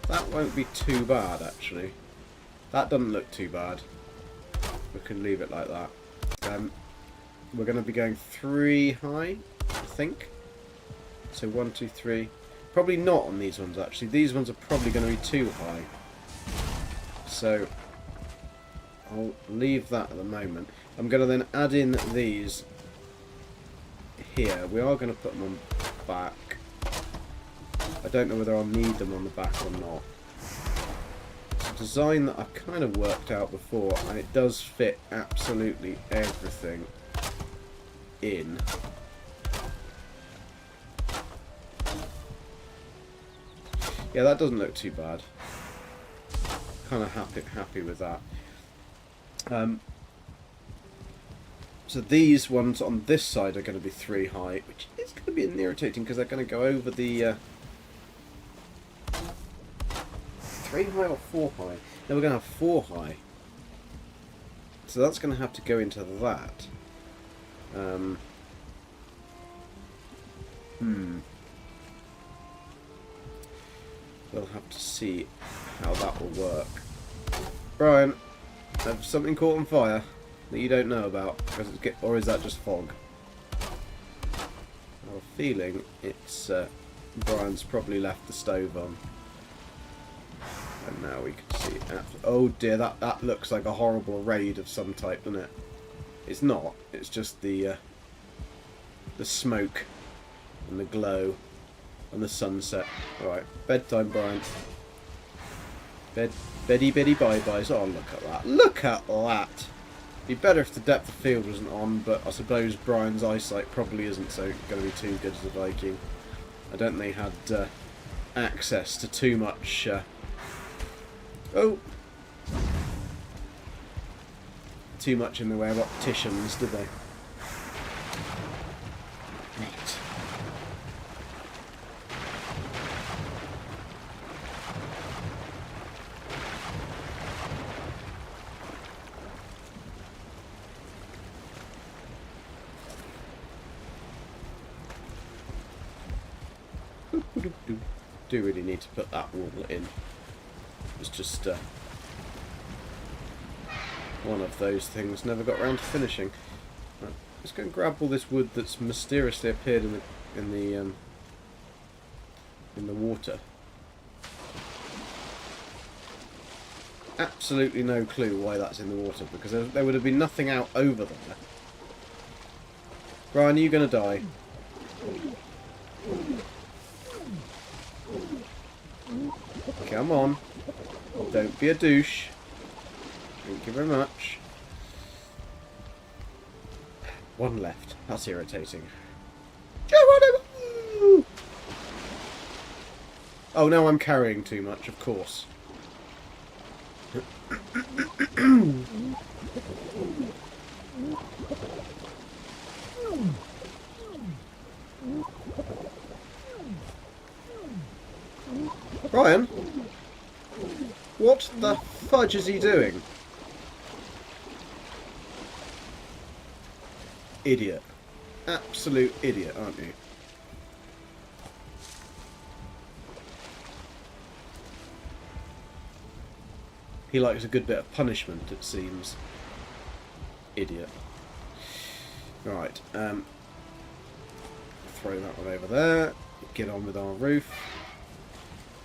That won't be too bad, actually. That doesn't look too bad. We can leave it like that. we're going to be going 3 high, I think. So 1, 2, 3. Probably not on these ones, actually. These ones are probably going to be too high. So I'll leave that at the moment. I'm going to then add in these here. We are going to put them on back. I don't know whether I'll need them on the back or not. It's a design that I've kind of worked out before, and it does fit absolutely everything in. Yeah, that doesn't look too bad. Kind of happy with that. So these ones on this side are going to be 3 high, which is going to be irritating because they're going to go over the 3 high or 4 high. Then we're going to have 4 high. So that's going to have to go into that. We'll have to see how that will work. Bryan, have something caught on fire that you don't know about? Or is that just fog? I have a feeling it's Bryan's probably left the stove on. And now we can see it. Oh dear, that looks like a horrible raid of some type, doesn't it? It's not. It's just the smoke and the glow and the sunset. Alright, bedtime, Bryan. Beddy bye-byes. Oh, look at that. Look at that! It'd be better if the depth of field wasn't on, but I suppose Bryan's eyesight probably isn't so going to be too good as a Viking. I don't think they had access to too much... too much in the way of opticians, did they? Right. Do really need to put that wall in. It's just one of those things never got around to finishing. Right, let's go and grab all this wood that's mysteriously appeared in the water. Absolutely no clue why that's in the water, because there would have been nothing out over there. Bryan, are you going to die? Come on. Don't be a douche. Thank you very much. One left. That's irritating. Oh, now I'm carrying too much, of course. Bryan? What the fudge is he doing? Idiot. Absolute idiot, aren't you? He likes a good bit of punishment, it seems. Idiot. Right, throw that one over there. Get on with our roof.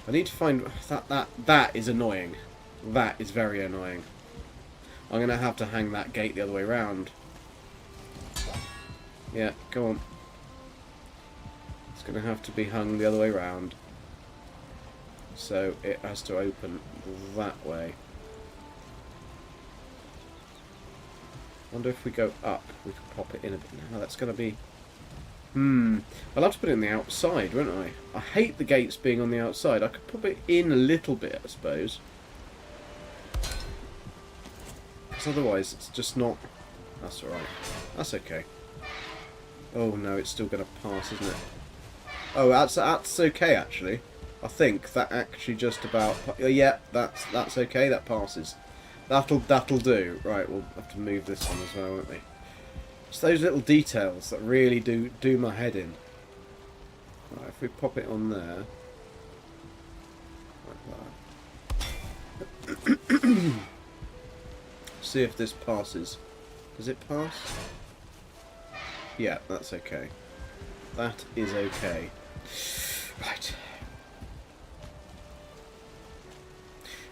I need to find... That is annoying. That is very annoying. I'm going to have to hang that gate the other way round. Yeah, go on. It's going to have to be hung the other way round. So it has to open that way. Wonder if we go up, we can pop it in a bit now. That's going to be... I'll have to put it on the outside, won't I? I hate the gates being on the outside. I could pop it in a little bit, I suppose. Because otherwise it's just not... That's alright. That's okay. Oh no, it's still going to pass, isn't it? Oh, that's okay, actually. I think that actually just about... Yeah, that's okay, that passes. That'll do. Right, we'll have to move this one as well, won't we? It's those little details that really do my head in. Right, if we pop it on there, like that. See if this passes. Does it pass? Yeah, that's okay. That is okay. Right.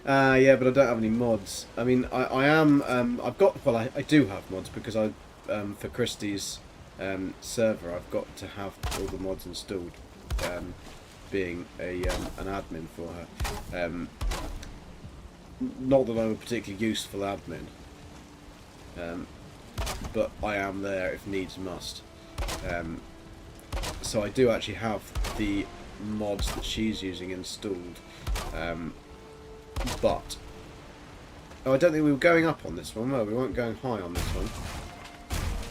Yeah, but I don't have any mods. I mean, I am. I've got. Well, I do have mods because I, for Christie's server, I've got to have all the mods installed. Being an admin for her. Not that I'm a particularly useful admin, but I am there if needs must. So I do actually have the mods that she's using installed. But oh, I don't think we were going up on this one. Well, we weren't going high on this one.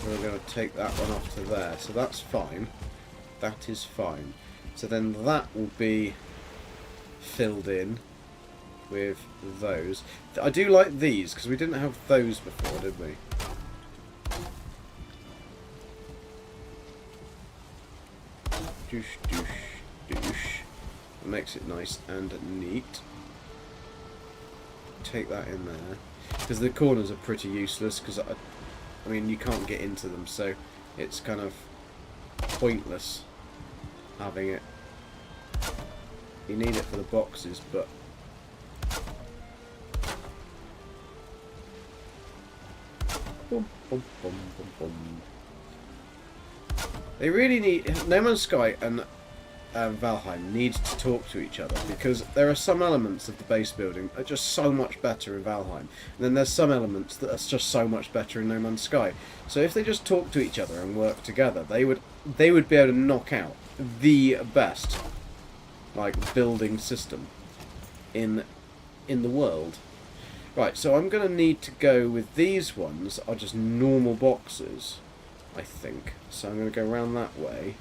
We were going to take that one off to there, so that's fine. That is fine. So then that will be filled in with those. I do like these because we didn't have those before, did we? Doosh, doosh, doosh. It makes it nice and neat. Take that in there because the corners are pretty useless because I mean you can't get into them, so it's kind of pointless having it. You need it for the boxes, but boom, boom, boom, boom, boom. They really need No Man's Sky and Valheim needs to talk to each other because there are some elements of the base building that are just so much better in Valheim, and then there's some elements that are just so much better in No Man's Sky. So if they just talk to each other and work together, they would be able to knock out the best building system in the world. Right, so I'm going to need to go with these ones are just normal boxes, I think. So I'm going to go around that way.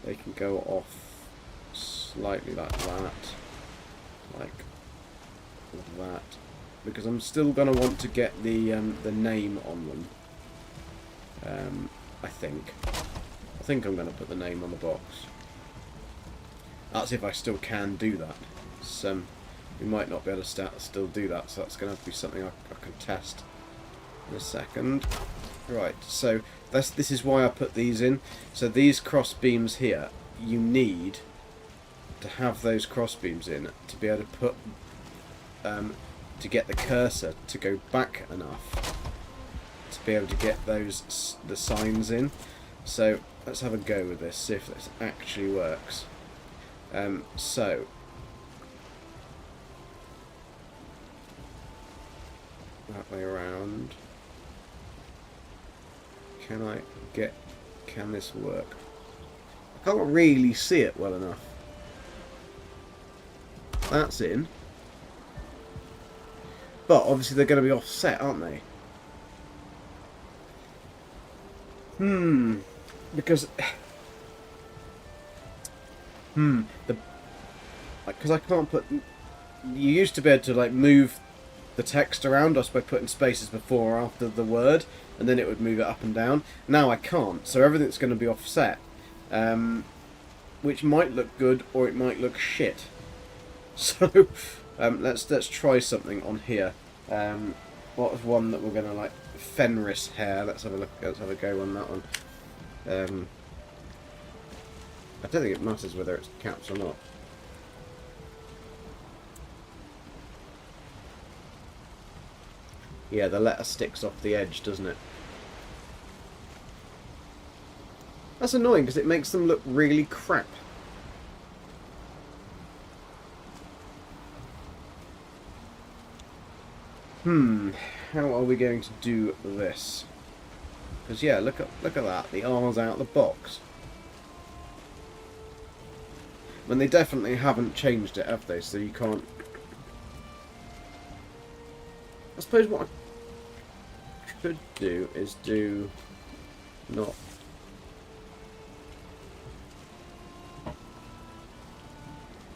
They can go off slightly like that, because I'm still going to want to get the name on them. I think I'm going to put the name on the box. That's if I still can do that. So we might not be able to still do that, so that's going to have to be something I can test in a second. Right, so this is why I put these in. So these cross beams here, you need to have those cross beams in to be able to put to get the cursor to go back enough to be able to get the signs in. So let's have a go with this, see if this actually works. So that way around. Can this work? I can't really see it well enough. That's in. But obviously they're going to be offset, aren't they? Because because I can't put. You used to be able to move the text around us by putting spaces before or after the word, and then it would move it up and down. Now I can't, so everything's going to be offset, which might look good or it might look shit. So let's try something on here. What was one that we're going to Fenris hair? Let's have a look. Let's have a go on that one. I don't think it matters whether it's caps or not. Yeah, the letter sticks off the edge, doesn't it? That's annoying because it makes them look really crap. How are we going to do this? Because yeah, look at that. The R's out of the box. And they definitely haven't changed it, have they? So you can't. I suppose what I could do is do not.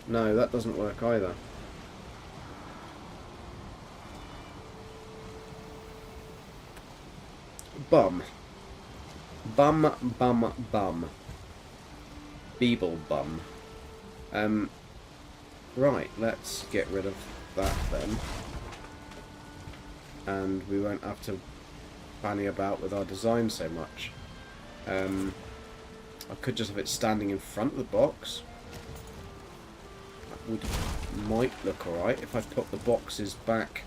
No, that doesn't work either. Bum. Bum, bum, bum. Beeble bum. Right, let's get rid of that then. And we won't have to banny about with our design so much. I could just have it standing in front of the box. Might look alright if I put the boxes back.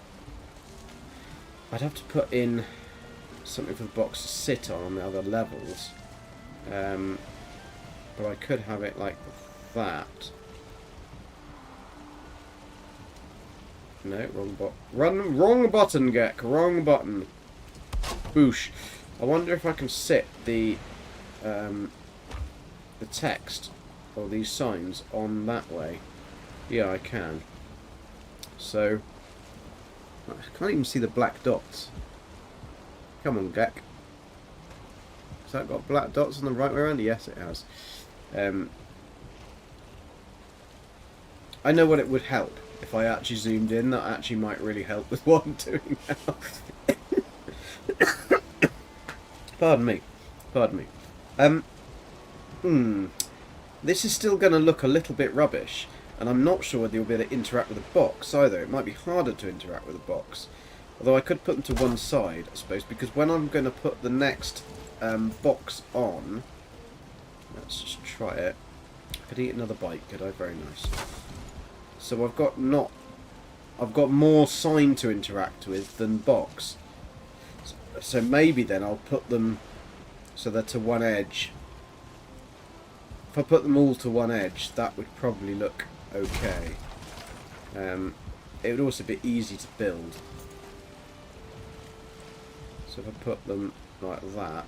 I'd have to put in something for the box to sit on the other levels. But I could have it like that. No, wrong button, Gek. Wrong button. Boosh. I wonder if I can sit the text or these signs on that way. Yeah, I can. So I can't even see the black dots. Come on, Gek. Has that got black dots on the right way around? Yes, it has. I know what it would help if I actually zoomed in. That actually might really help with what I'm doing now. Pardon me. Pardon me. This is still going to look a little bit rubbish, and I'm not sure whether you'll be able to interact with the box either. It might be harder to interact with the box. Although I could put them to one side, I suppose, because when I'm going to put the next box on... Let's just try it. I could eat another bite, could I? Very nice. So I've got more sign to interact with than box. So maybe then I'll put them so they're to one edge. If I put them all to one edge, that would probably look okay. It would also be easy to build. So if I put them like that,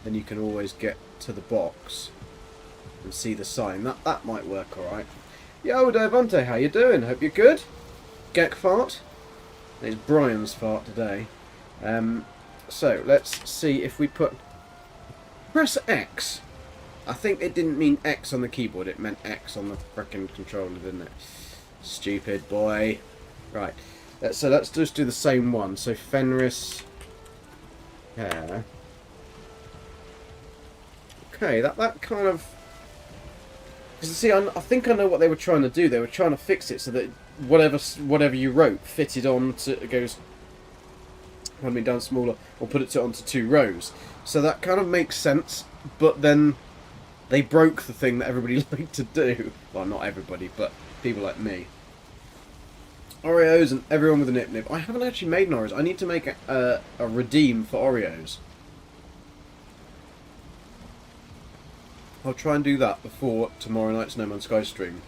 then you can always get to the box and see the sign. That might work alright. Yo, Devonte, how you doing? Hope you're good. Gek fart. It's Brian's fart today. So let's see if we put... Press X. I think it didn't mean X on the keyboard, it meant X on the frickin' controller, didn't it? Stupid boy. Right. So let's just do the same one. So Fenris hair. Okay, that kind of... Because see, I think I know what they were trying to do. They were trying to fix it so that whatever you wrote fitted on to... It goes... down smaller, or put it onto 2 rows. So that kind of makes sense, but then they broke the thing that everybody liked to do. Well, not everybody, but people like me. Oreos and everyone with a nip. I haven't actually made an Oreos. I need to make a redeem for Oreos. I'll try and do that before tomorrow night's No Man's Sky stream.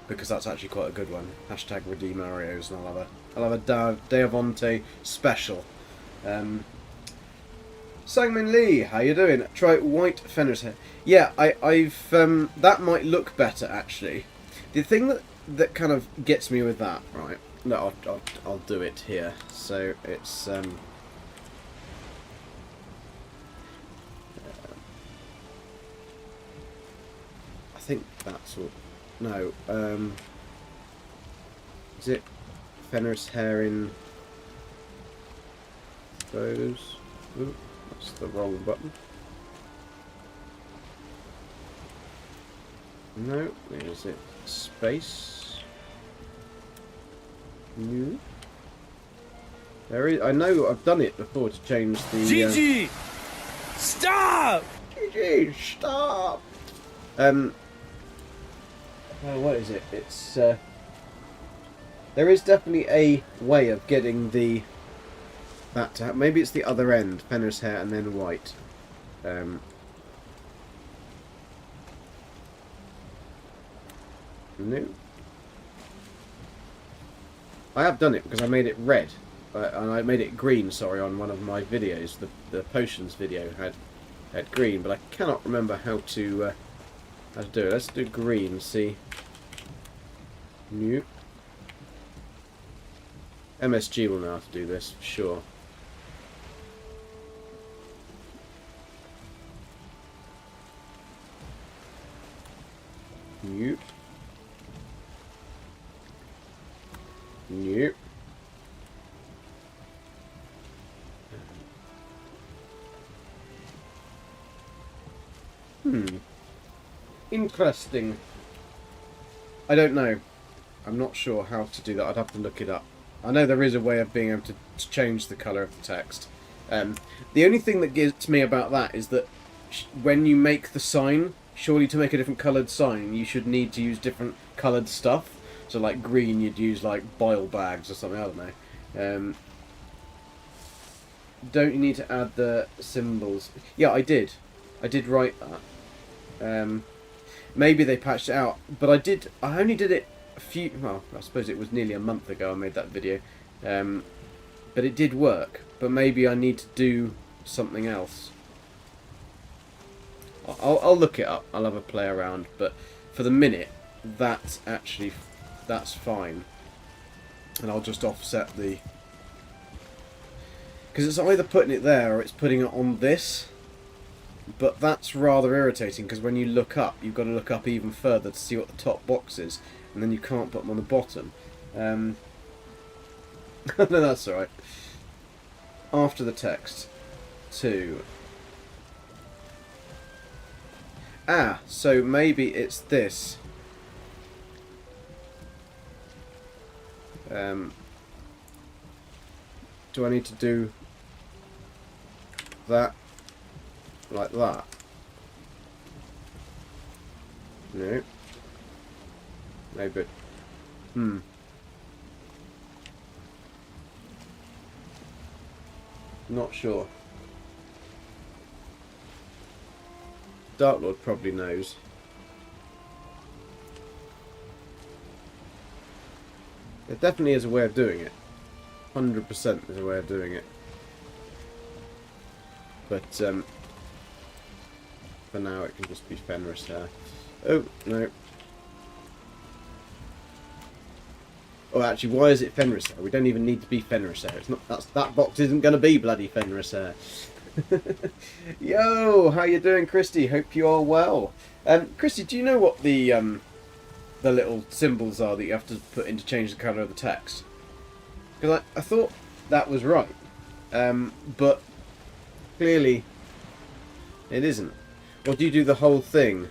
Because that's actually quite a good one. Hashtag redeem Oreos, and I'll have a Deavante special. Sangmin Lee, how you doing? Try white Fenris hair. Yeah, I've that might look better actually. The thing that kind of gets me with that, right? No, I'll do it here. So it's I think that's what. No, is it Fenris hair in photos? Ooh, that's the wrong button. No, is it space? New. There is. I know I've done it before to change the. Gigi, stop! Gigi, stop! Oh, what is it? It's there is definitely a way of getting that to happen. Maybe it's the other end, Fenris hair and then white. No. I have done it because I made it red, and I made it green. Sorry, on one of my videos, the potions video had green, but I cannot remember how to do it. Let's do green. See. New. MSG will know how to do this for sure. New. New. Interesting. I don't know. I'm not sure how to do that. I'd have to look it up. I know there is a way of being able to change the colour of the text. The only thing that gets me about that is that when you make the sign, surely to make a different coloured sign, you should need to use different coloured stuff. So like green, you'd use like bile bags or something, I don't know. Don't you need to add the symbols? Yeah, I did. I did write that. Maybe they patched it out, but I only did it a few, well, I suppose it was nearly a month ago I made that video. But it did work, but maybe I need to do something else. I'll look it up, I'll have a play around, but for the minute, that's fine. And I'll just offset the... Because it's either putting it there or it's putting it on this. But that's rather irritating, because when you look up, you've got to look up even further to see what the top box is, and then you can't put them on the bottom. No, that's alright. After the text. 2. Ah, so maybe it's this. Do I need to do that like that? No. Maybe. Not sure. Dark Lord probably knows. There definitely is a way of doing it. 100% there's a way of doing it. But for now it can just be Fenris hair. Oh, no. Oh, actually, why is it Fenris hair? We don't even need to be Fenris hair. It's not. That box isn't going to be bloody Fenris hair. Yo, how you doing, Christy? Hope you are well. Christy, do you know what the little symbols are that you have to put in to change the colour of the text? Because I thought that was right, but clearly it isn't. Or do you do the whole thing?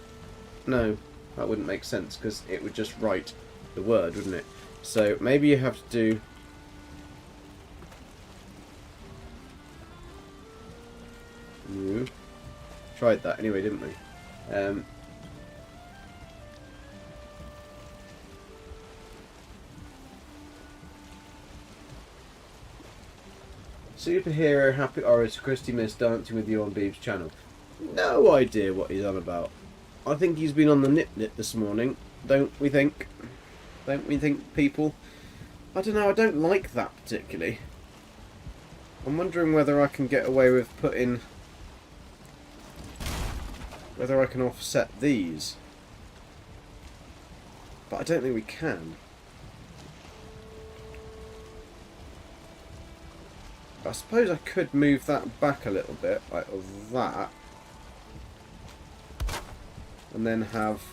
No, that wouldn't make sense, because it would just write the word, wouldn't it? So maybe you have to do... Tried that anyway, didn't we? Superhero happy or is Christy Miss dancing with you on Beeb's channel? No idea what he's on about. I think he's been on the Nip this morning. Don't we think? Don't we think, people? I don't know, I don't like that particularly. I'm wondering whether I can get away with putting... whether I can offset these. But I don't think we can. I suppose I could move that back a little bit, like that. And then have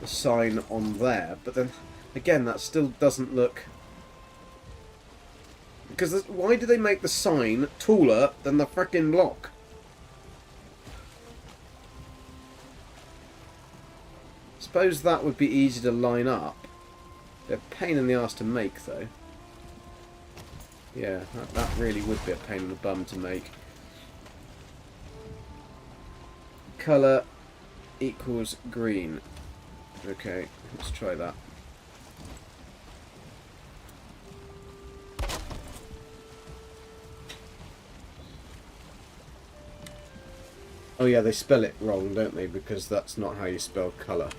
the sign on there. But then, again, that still doesn't look... Because why do they make the sign taller than the frickin' block? Suppose that would be easy to line up. They're a pain in the arse to make, though. Yeah, that really would be a pain in the bum to make. Colour equals green. Okay, let's try that. Oh yeah, they spell it wrong, don't they? Because that's not how you spell colour.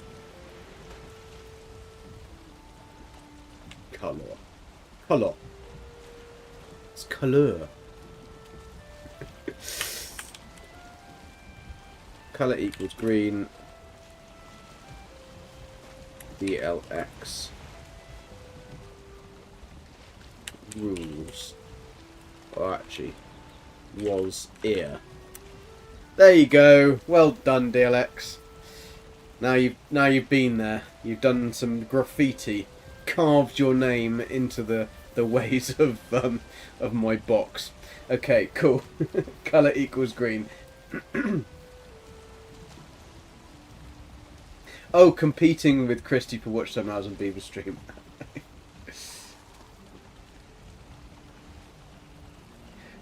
Colour. Colour. It's colour. Colour equals green. DLX. Rules. Oh, actually, was ear. There you go. Well done, DLX. Now you've been there. You've done some graffiti, carved your name into the ways of my box. Okay, cool. Colour equals green. Oh, competing with Christy for watch time hours on Beaver stream.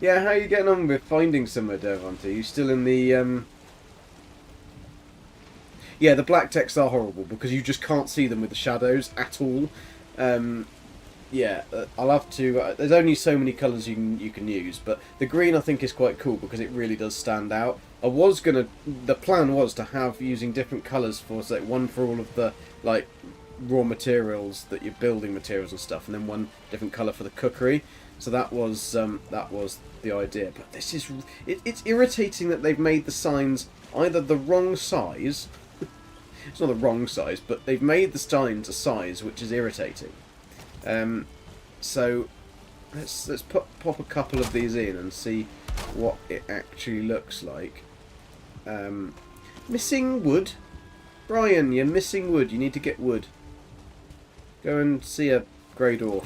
Yeah, how are you getting on with finding somewhere, Devonta? Are you still in the Yeah, the black text are horrible because you just can't see them with the shadows at all. Yeah, I'll have to. There's only so many colours you can use, but the green I think is quite cool because it really does stand out. The plan was to have using different colours for, say, one for all of the like raw materials that you're building materials and stuff, and then one different colour for the cookery. So that was the idea. But this is it's irritating that they've made the signs either the wrong size. It's not the wrong size, but they've made the signs a size which is irritating. So let's pop a couple of these in and see what it actually looks like. Missing wood, Bryan. You're missing wood. You need to get wood. Go and see a grey dwarf.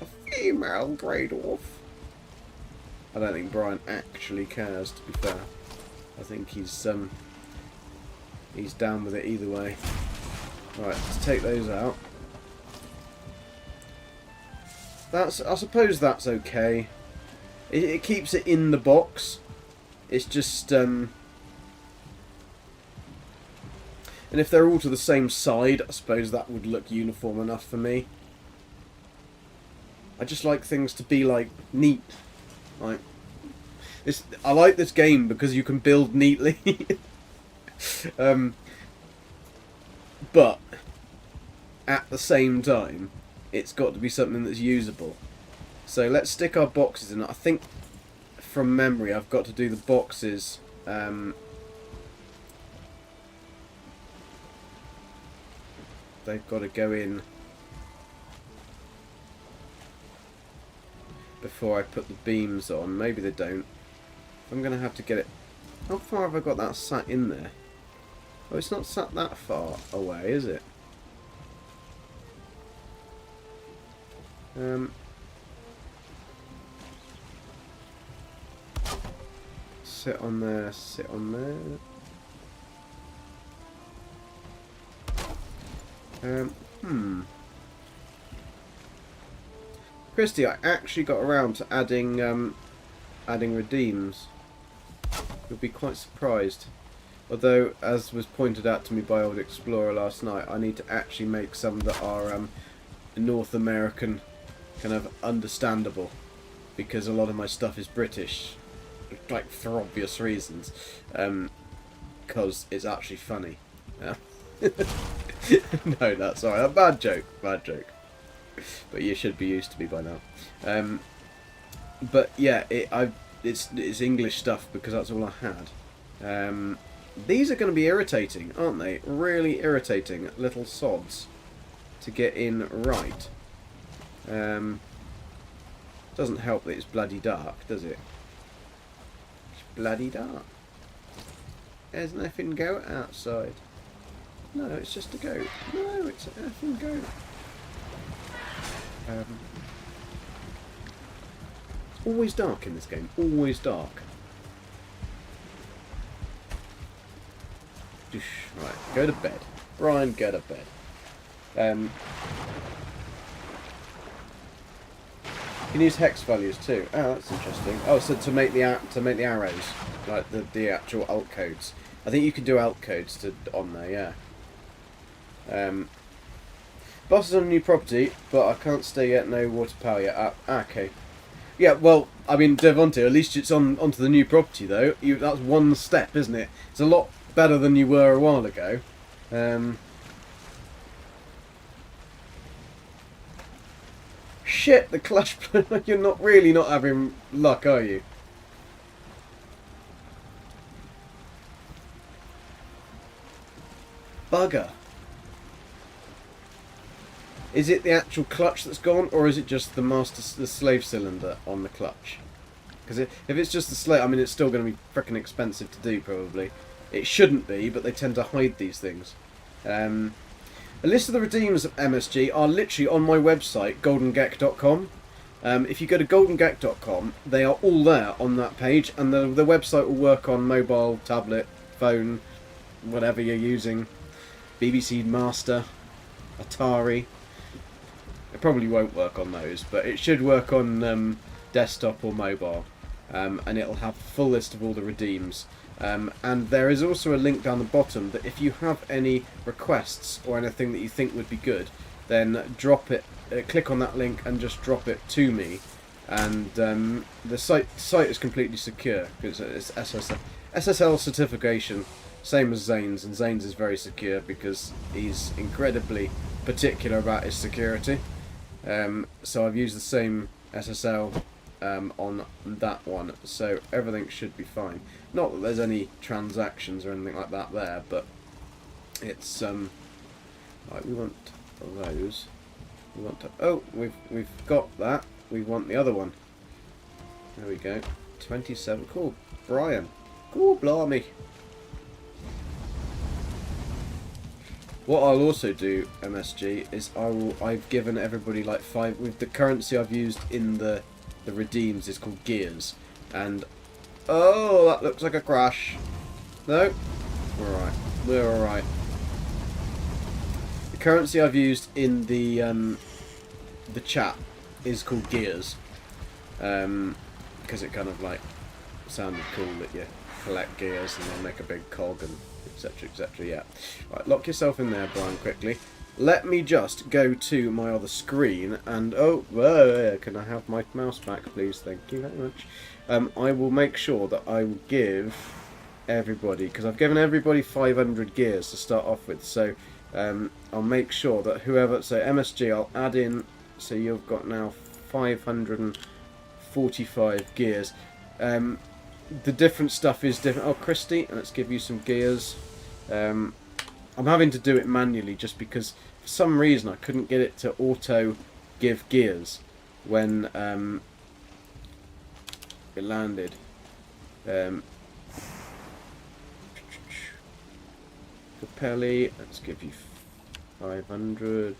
A female grey dwarf. I don't think Bryan actually cares, to be fair. I think he's down with it either way. Right, let's take those out. I suppose that's okay. It keeps it in the box. It's just and if they're all to the same side, I suppose that would look uniform enough for me. I just like things to be like neat. Like this, I like this game because you can build neatly. But at the same time, it's got to be something that's usable. So let's stick our boxes in. I think from memory I've got to do the boxes they've got to go in before I put the beams on. Maybe they don't. I'm going to have to get it. How far have I got that sat in there? Oh, it's not sat that far away, is it? Sit on there, sit on there. Christy, I actually got around to adding redeems. You'll be quite surprised. Although, as was pointed out to me by Old Explorer last night, I need to actually make some that are North American, kind of understandable, because a lot of my stuff is British, like for obvious reasons, because it's actually funny. Yeah. No, that's alright. A bad joke, bad joke. But you should be used to me by now. But yeah, it's English stuff because that's all I had. These are going to be irritating, aren't they? Really irritating little sods to get in right. Doesn't help that it's bloody dark, does it? It's bloody dark. There's an effing goat outside. No, it's just a goat. No, it's an effing goat. Always dark in this game. Always dark. Right, go to bed. Bryan, go to bed. You can use hex values too. Oh, that's interesting. Oh, so to make the arrows, like the actual alt codes. I think you can do alt codes on there. Yeah. Boss is on a new property, but I can't stay yet. No water power yet. Okay. Yeah. Well, I mean, Devonta, at least it's onto the new property though. That's one step, isn't it? It's a lot better than you were a while ago. Shit, the clash. You're not having luck, are you? Bugger. Is it the actual clutch that's gone, or is it just the slave cylinder on the clutch? Because if it's just the slave, I mean, it's still going to be frickin' expensive to do, probably. It shouldn't be, but they tend to hide these things. A list of the redeems of MSG are literally on my website, goldengek.com. If you go to goldengek.com, they are all there on that page, and the website will work on mobile, tablet, phone, whatever you're using. BBC Master, Atari. It probably won't work on those, but it should work on desktop or mobile, and it'll have a full list of all the redeems. And there is also a link down the bottom that if you have any requests or anything that you think would be good, then drop it, click on that link and just drop it to me. And the site is completely secure because it's SSL certification, same as Zane's, and Zane's is very secure because he's incredibly particular about his security. So I've used the same SSL on that one, so everything should be fine. Not that there's any transactions or anything like that there, but it's right, we want those. We want to, oh, we've got that. We want the other one. There we go. 27. Cool. Bryan. Cool, blimey. What I'll also do, MSG, is I've given everybody like 5 with the currency I've used in the redeems is called gears, and oh, that looks like a crash. No, we're alright. We're alright. The currency I've used in the chat is called gears, because it kind of like sounded cool that you collect gears and then make a big cog and etc, etc. Yeah. Right, lock yourself in there, Bryan, quickly. Let me just go to my other screen and oh, can I have my mouse back, please? Thank you very much. I will make sure that I will give everybody, because I've given everybody 500 gears to start off with. So I'll make sure that whoever, so MSG, I'll add in. So you've got now 545 gears. The different stuff is different. Oh, Christy, let's give you some gears. I'm having to do it manually just because for some reason I couldn't get it to auto give gears when it landed. Capelli, let's give you 500.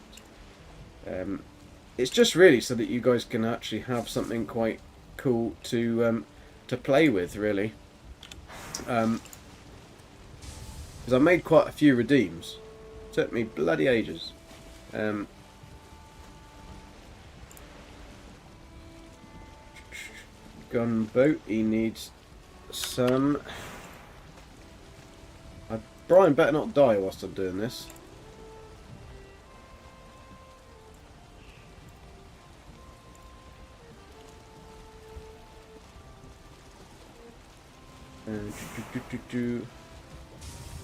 It's just really so that you guys can actually have something quite cool to play with, really. Because I made quite a few redeems. Took me bloody ages. Gunboat, he needs some. Bryan better not die whilst I'm doing this.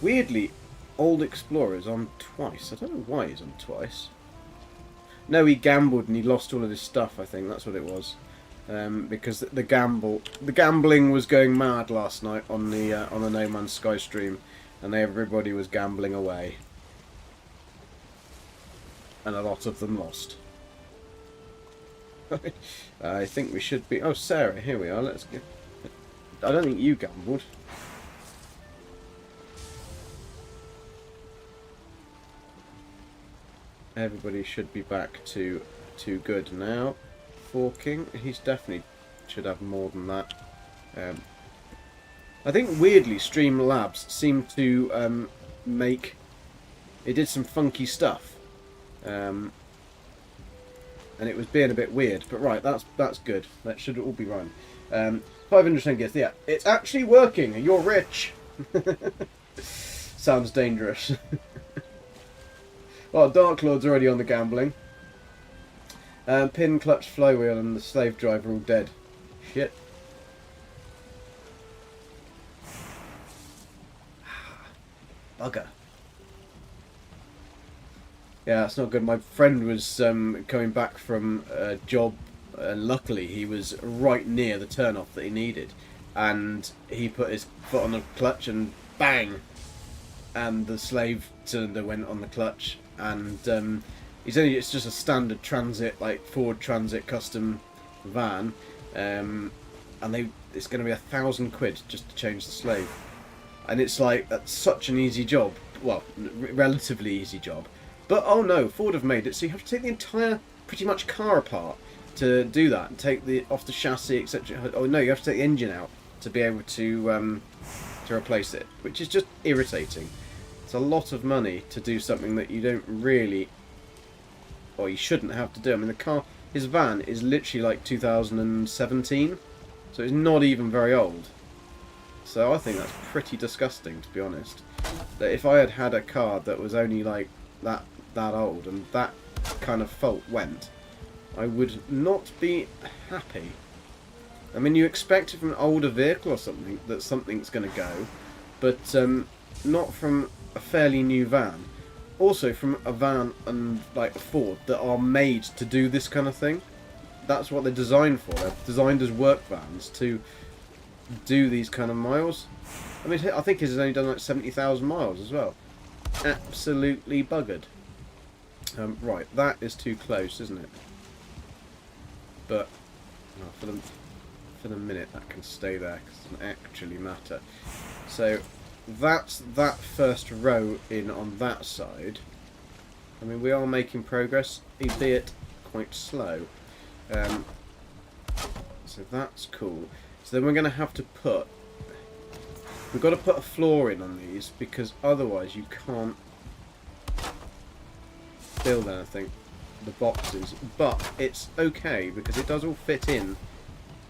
Weirdly, Old Explorer's on twice. I don't know why he's on twice. No, he gambled and he lost all of his stuff. I think that's what it was. Because the gambling was going mad last night on the No Man's Sky stream, and everybody was gambling away, and a lot of them lost. I think we should be. Oh, Sarah, here we are. Let's get. I don't think you gambled. Everybody should be back to good now. Forking, he's definitely should have more than that. I think weirdly Streamlabs seemed to make. It did some funky stuff, and it was being a bit weird. But right, that's good. That should all be run. 510 gifts. Yeah, it's actually working. You're rich. Sounds dangerous. Well, Dark Lord's already on the gambling. Pin, clutch, flywheel, and the slave driver all dead. Shit. Bugger. Yeah, that's not good. My friend was coming back from a job, and luckily he was right near the turnoff that he needed, and he put his foot on the clutch and bang, and the slave cylinder went on the clutch, and it's just a standard transit, like Ford Transit custom van, and it's going to be £1,000 just to change the slave, and it's like that's such an easy job, well, relatively easy job, but oh no, Ford have made it so you have to take the entire pretty much car apart to do that, and take the off the chassis, etc. Oh no, you have to take the engine out to be able to replace it, which is just irritating. It's a lot of money to do something that you don't really, or you shouldn't have to do. I mean, the his van is literally like 2017, so it's not even very old. So I think that's pretty disgusting, to be honest. That if I had had a car that was only like that old and that kind of fault went, I would not be happy. I mean, you expect it from an older vehicle or something that something's going to go, but not from a fairly new van. Also from a van and like a Ford that are made to do this kind of thing. That's what they're designed for. They're designed as work vans to do these kind of miles. I mean, I think his has only done like 70,000 miles as well. Absolutely buggered. Right, that is too close, isn't it? But no, for the minute that can stay there because it doesn't actually matter. So that's that first row in on that side. I mean, we are making progress, albeit quite slow. So that's cool. So then we're going to have to we've got to put a floor in on these because otherwise you can't build anything, the boxes. But it's okay because it does all fit in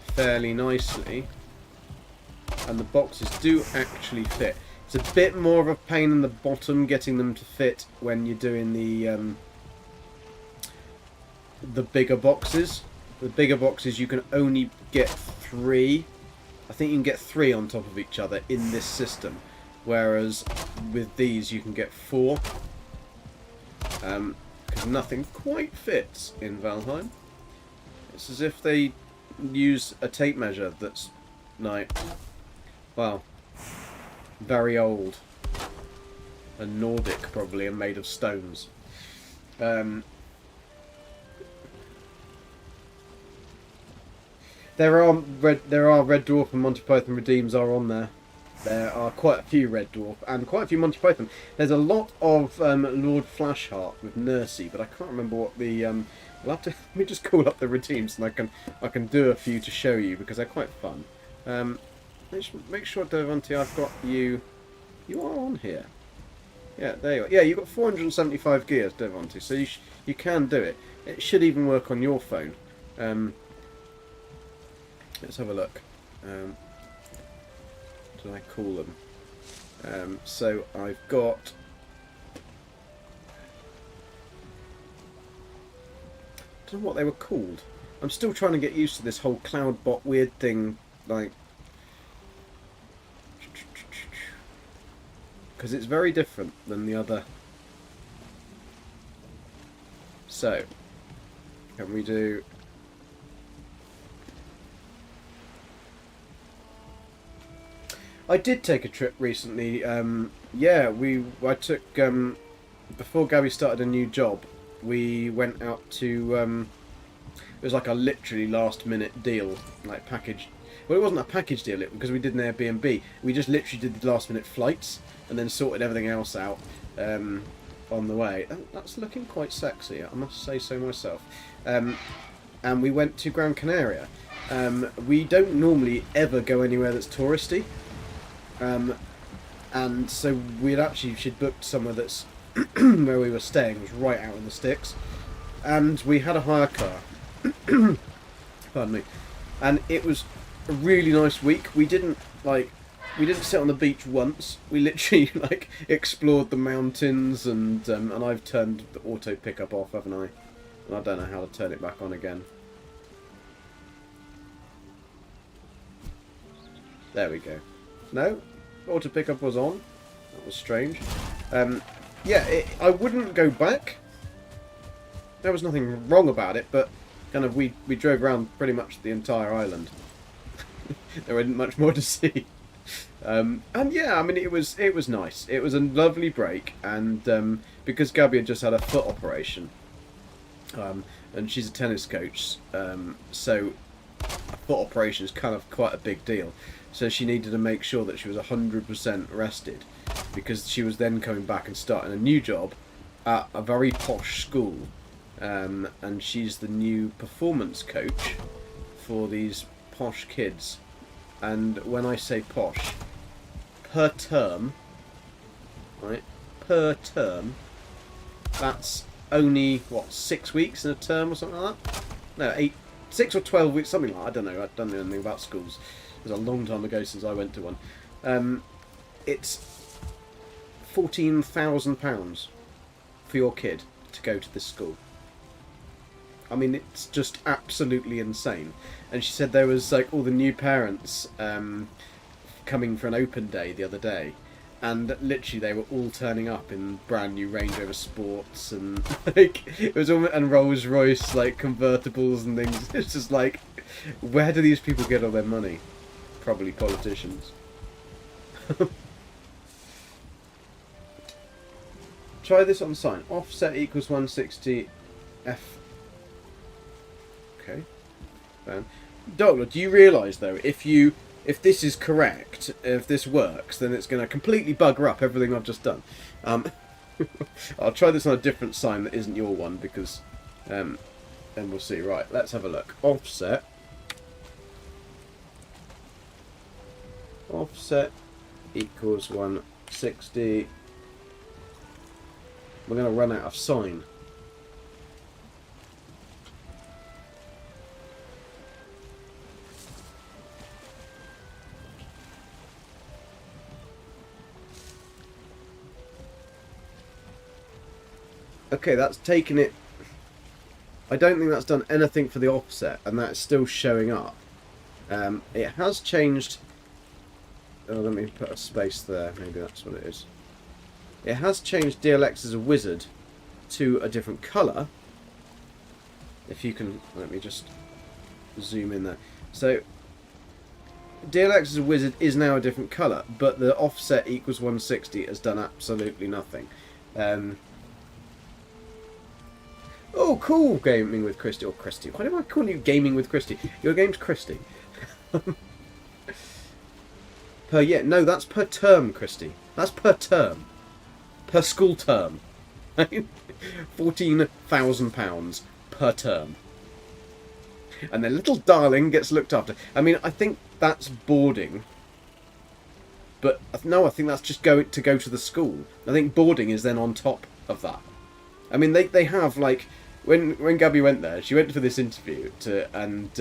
fairly nicely and the boxes do actually fit. It's a bit more of a pain in the bottom getting them to fit when you're doing the bigger boxes. The bigger boxes you can only get 3. I think you can get 3 on top of each other in this system, whereas with these you can get 4. Because nothing quite fits in Valheim. It's as if they use a tape measure that's like, well, very old and Nordic probably and made of stones. There are Red Dwarf and Monty Python Redeems are on there. There are quite a few Red Dwarf and quite a few Monty Python. There's a lot of Lord Flashheart with Nursey, but I can't remember what the. I'll have to let me just call up the redeems and I can do a few to show you because they're quite fun. Make sure, Devontae, I've got you. You are on here. Yeah, there you are. Yeah, you've got 475 gears, Devontae, so you can do it. It should even work on your phone. Let's have a look. What do I call them? So I've got. I don't know what they were called. I'm still trying to get used to this whole CloudBot weird thing, like. Because it's very different than the other. So, can we do. I did take a trip recently. Yeah, I took before Gabby started a new job. We went out to. It was like a literally last-minute deal, like package. Well, it wasn't a package deal because we did an Airbnb. We just literally did the last-minute flights and then sorted everything else out on the way. That's looking quite sexy, I must say so myself. And we went to Gran Canaria. We don't normally ever go anywhere that's touristy. And so she'd booked somewhere that's where we were staying. It was right out in the sticks, and we had a hire car. Pardon me. And it was a really nice week. We didn't sit on the beach once. We literally explored the mountains, and I've turned the auto pickup off, haven't I? And I don't know how to turn it back on again. There we go. No, auto pickup was on. That was strange. Yeah, I wouldn't go back. There was nothing wrong about it, but kind of we drove around pretty much the entire island. There wasn't much more to see. And yeah, I mean it was nice. It was a lovely break, and because Gabby had just had a foot operation, and she's a tennis coach, so a foot operation is kind of quite a big deal. So she needed to make sure that she was 100% rested, because she was then coming back and starting a new job at a very posh school, and she's the new performance coach for these posh kids. And when I say posh, per term, right? Per term, that's only what, 6 weeks in a term or something like that. no, 6 or 12 weeks, something like that. I don't know. I don't know anything about schools. It was a long time ago since I went to one. It's £14,000 for your kid to go to this school. I mean, it's just absolutely insane. And she said there was like all the new parents coming for an open day the other day, and literally they were all turning up in brand new Range Rover Sports and like it was all, and Rolls Royce like convertibles and things. It's just like, where do these people get all their money? Probably politicians. Try this on sign. Offset equals 160 F. Okay. Doctor, do you realise though, if this is correct, if this works, then it's going to completely bugger up everything I've just done. I'll try this on a different sign that isn't your one, because then we'll see. Right, let's have a look. Offset equals 160. We're going to run out of sign. Okay, that's taken it. I don't think that's done anything for the offset, and that's still showing up. It has changed. Oh, let me put a space there. Maybe that's what it is. It has changed DLX as a wizard to a different colour. If you can, let me just zoom in there. So DLX as a wizard is now a different colour, but the offset equals 160 has done absolutely nothing. Oh, cool! Gaming with Christy. Or Christy. Why do I call you Gaming with Christy? Your game's Christy. No, that's per term, Christy. That's per term. Per school term. £14,000 per term. And their little darling gets looked after. I mean, I think that's boarding. But no, I think that's just to go to the school. I think boarding is then on top of that. I mean, they have, like, when Gabby went there, she went for this interview and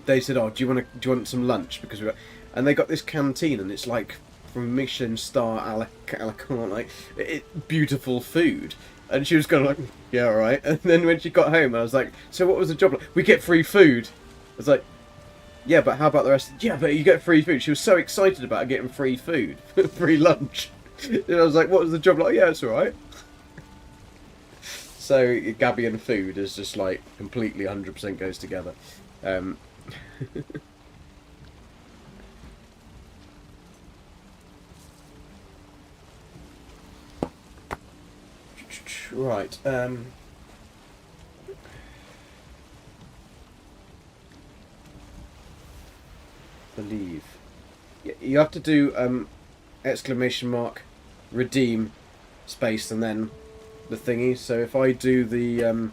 they said, "Oh, do you want some lunch?" Because and they got this canteen, and it's like from Michelin star a la carte, like beautiful food. And she was kind of like, "Yeah, all right." And then when she got home, I was like, "So what was the job like?" "We get free food." I was like, "Yeah, but how about the rest?" "Yeah, but you get free food." She was so excited about getting free food, free lunch. And I was like, "What was the job like?" "Yeah, it's all right." So Gabby and food is just like completely 100% goes together. Right. Believe. You have to do exclamation mark, redeem, space, and then the thingy. So if I do the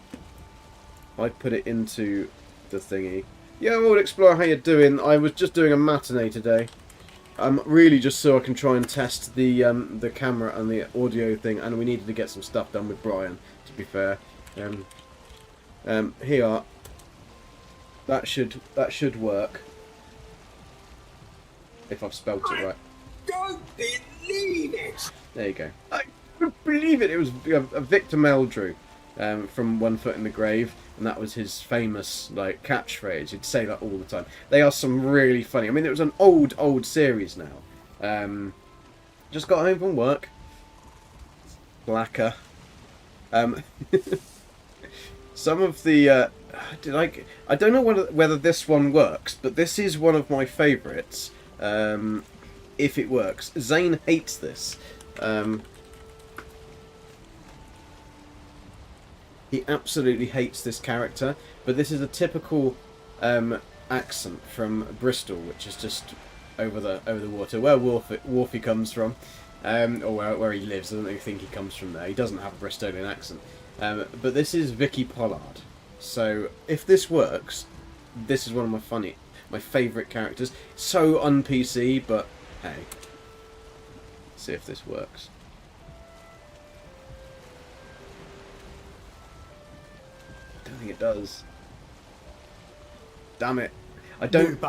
I put it into the thingy. Yeah, World Explorer, how you doing? I was just doing a matinee today. Really just so I can try and test the camera and the audio thing, and we needed to get some stuff done with Bryan, to be fair. Here, that should work. If I've spelt it right. Don't believe it! There you go. I couldn't believe it. It was a Victor Meldrew from One Foot in the Grave, and that was his famous like catchphrase. He'd say that all the time. They are some really funny. I mean, it was an old series now. Just got home from work. Blacker. Some of the I don't know whether this one works, but this is one of my favourites. If it works. Zane hates this. He absolutely hates this character, but this is a typical accent from Bristol, which is just over the water, where Wolfie comes from, or where he lives. I don't think he comes from there. He doesn't have a Bristolian accent, but this is Vicky Pollard. So if this works, this is one of my favourite characters. So un-PC, but hey, let's see if this works. think it does. Damn it. I don't...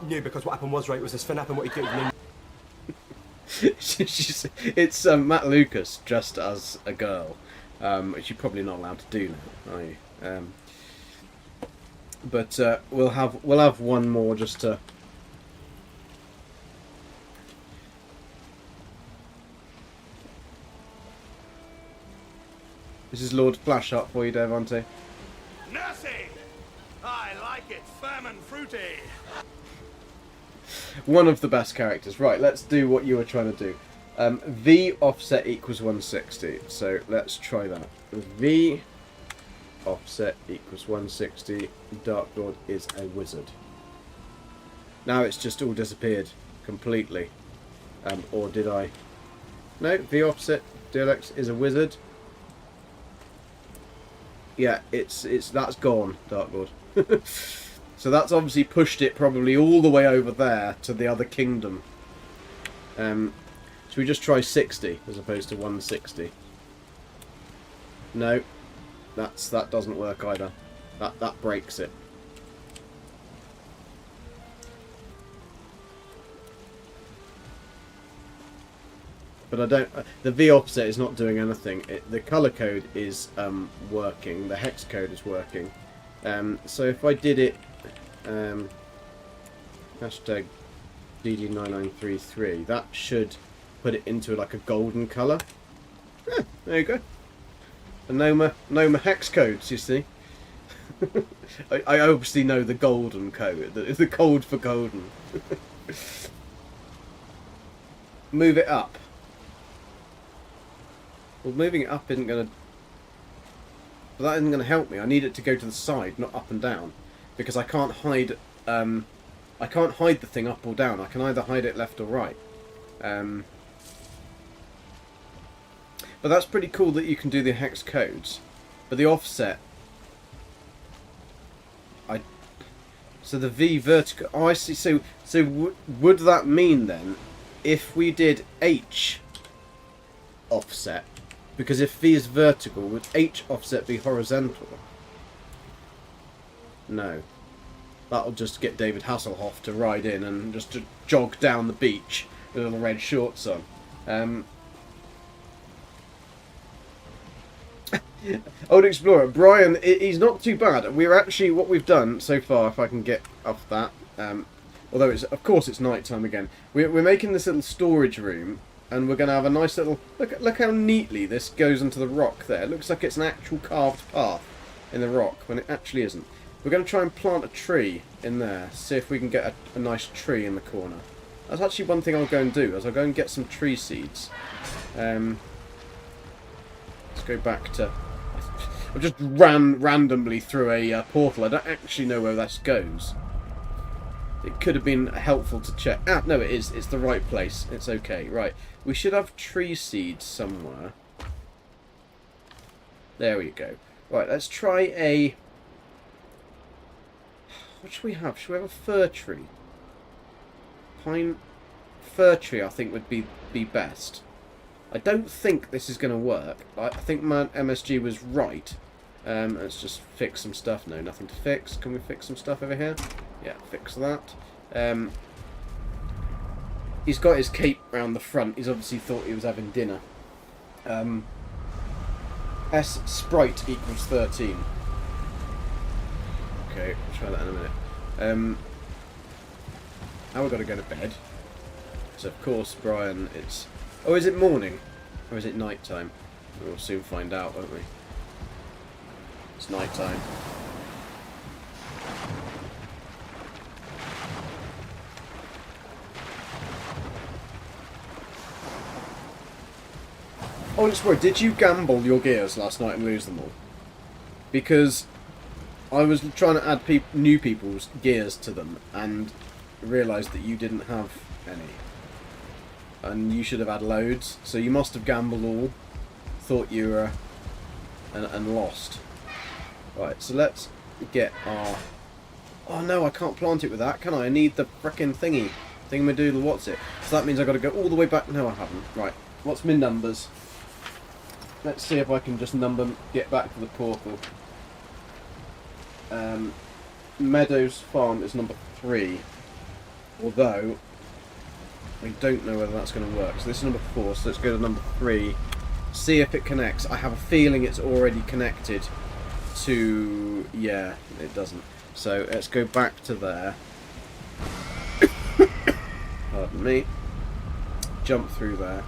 New, because what happened was, right, was this fin happened what he did. It's Matt Lucas dressed as a girl, which you're probably not allowed to do now, are you? But we'll have one more just to... This is Lord Flash up for you, Devante. Nursey! I like it firm and fruity. One of the best characters. Right, let's do what you were trying to do. V offset equals 160. So let's try that. V offset equals 160. Dark Lord is a wizard. Now it's just all disappeared completely. Or did I? No, V offset DLX is a wizard. Yeah, that's gone, Dark Lord. So that's obviously pushed it probably all the way over there to the other kingdom. Should we just try 60 as opposed to 160? No, that doesn't work either. That breaks it. But I don't. The V offset is not doing anything. The color code is working. The hex code is working. So if I did it, hashtag DD9933, that should put it into like a golden color. Yeah, there you go. The Noma hex codes, you see. I obviously know the golden code. The code for golden. Move it up. Well, moving it up isn't going to... But that isn't going to help me. I need it to go to the side, not up and down. Because I can't hide... I can't hide the thing up or down. I can either hide it left or right. But that's pretty cool that you can do the hex codes. But the offset... So the V vertical... Oh, I see. So would that mean then, if we did H offset... Because if V is vertical, would H offset be horizontal? No. That'll just get David Hasselhoff to ride in and just to jog down the beach with little red shorts on. Old Explorer, Bryan, he's not too bad. We're actually, what we've done so far, if I can get off that, although it's, of course it's night time again, we're making this little storage room. And we're going to have a nice little... Look how neatly this goes into the rock there. It looks like it's an actual carved path in the rock, when it actually isn't. We're going to try and plant a tree in there. See if we can get a nice tree in the corner. That's actually one thing I'll go and do, is I'll go and get some tree seeds. Let's go back to... I've just ran randomly through a portal. I don't actually know where this goes. It could have been helpful to check. Ah, no, it is. It's the right place. It's okay. Right. We should have tree seeds somewhere. There we go. Right, let's try a... What should we have? Should we have a fir tree? Pine... Fir tree, I think, would be best. I don't think this is going to work. I think my MSG was right. Let's just fix some stuff. No, nothing to fix. Can we fix some stuff over here? Yeah, fix that. He's got his cape round the front. He's obviously thought he was having dinner. S sprite equals 13. Okay, we'll try that in a minute. Now we've got to go to bed. So of course, Bryan, it's... Oh, is it morning? Or is it night time? We'll soon find out, won't we? It's night time. Oh, just worry, did you gamble your gears last night and lose them all? Because I was trying to add new people's gears to them and realised that you didn't have any. And you should have had loads, so you must have gambled all, thought you were, and lost. Right, so let's get our... Oh no, I can't plant it with that, can I? I need the frickin' thingy. Thingamadoodle, what's it? So that means I've got to go all the way back. No, I haven't. Right, what's my numbers? Let's see if I can just get back to the portal. Meadows Farm is number 3. Although, I don't know whether that's going to work. So this is number 4, so let's go to number 3. See if it connects. I have a feeling it's already connected to... Yeah, it doesn't. So let's go back to there. Pardon me. Jump through there.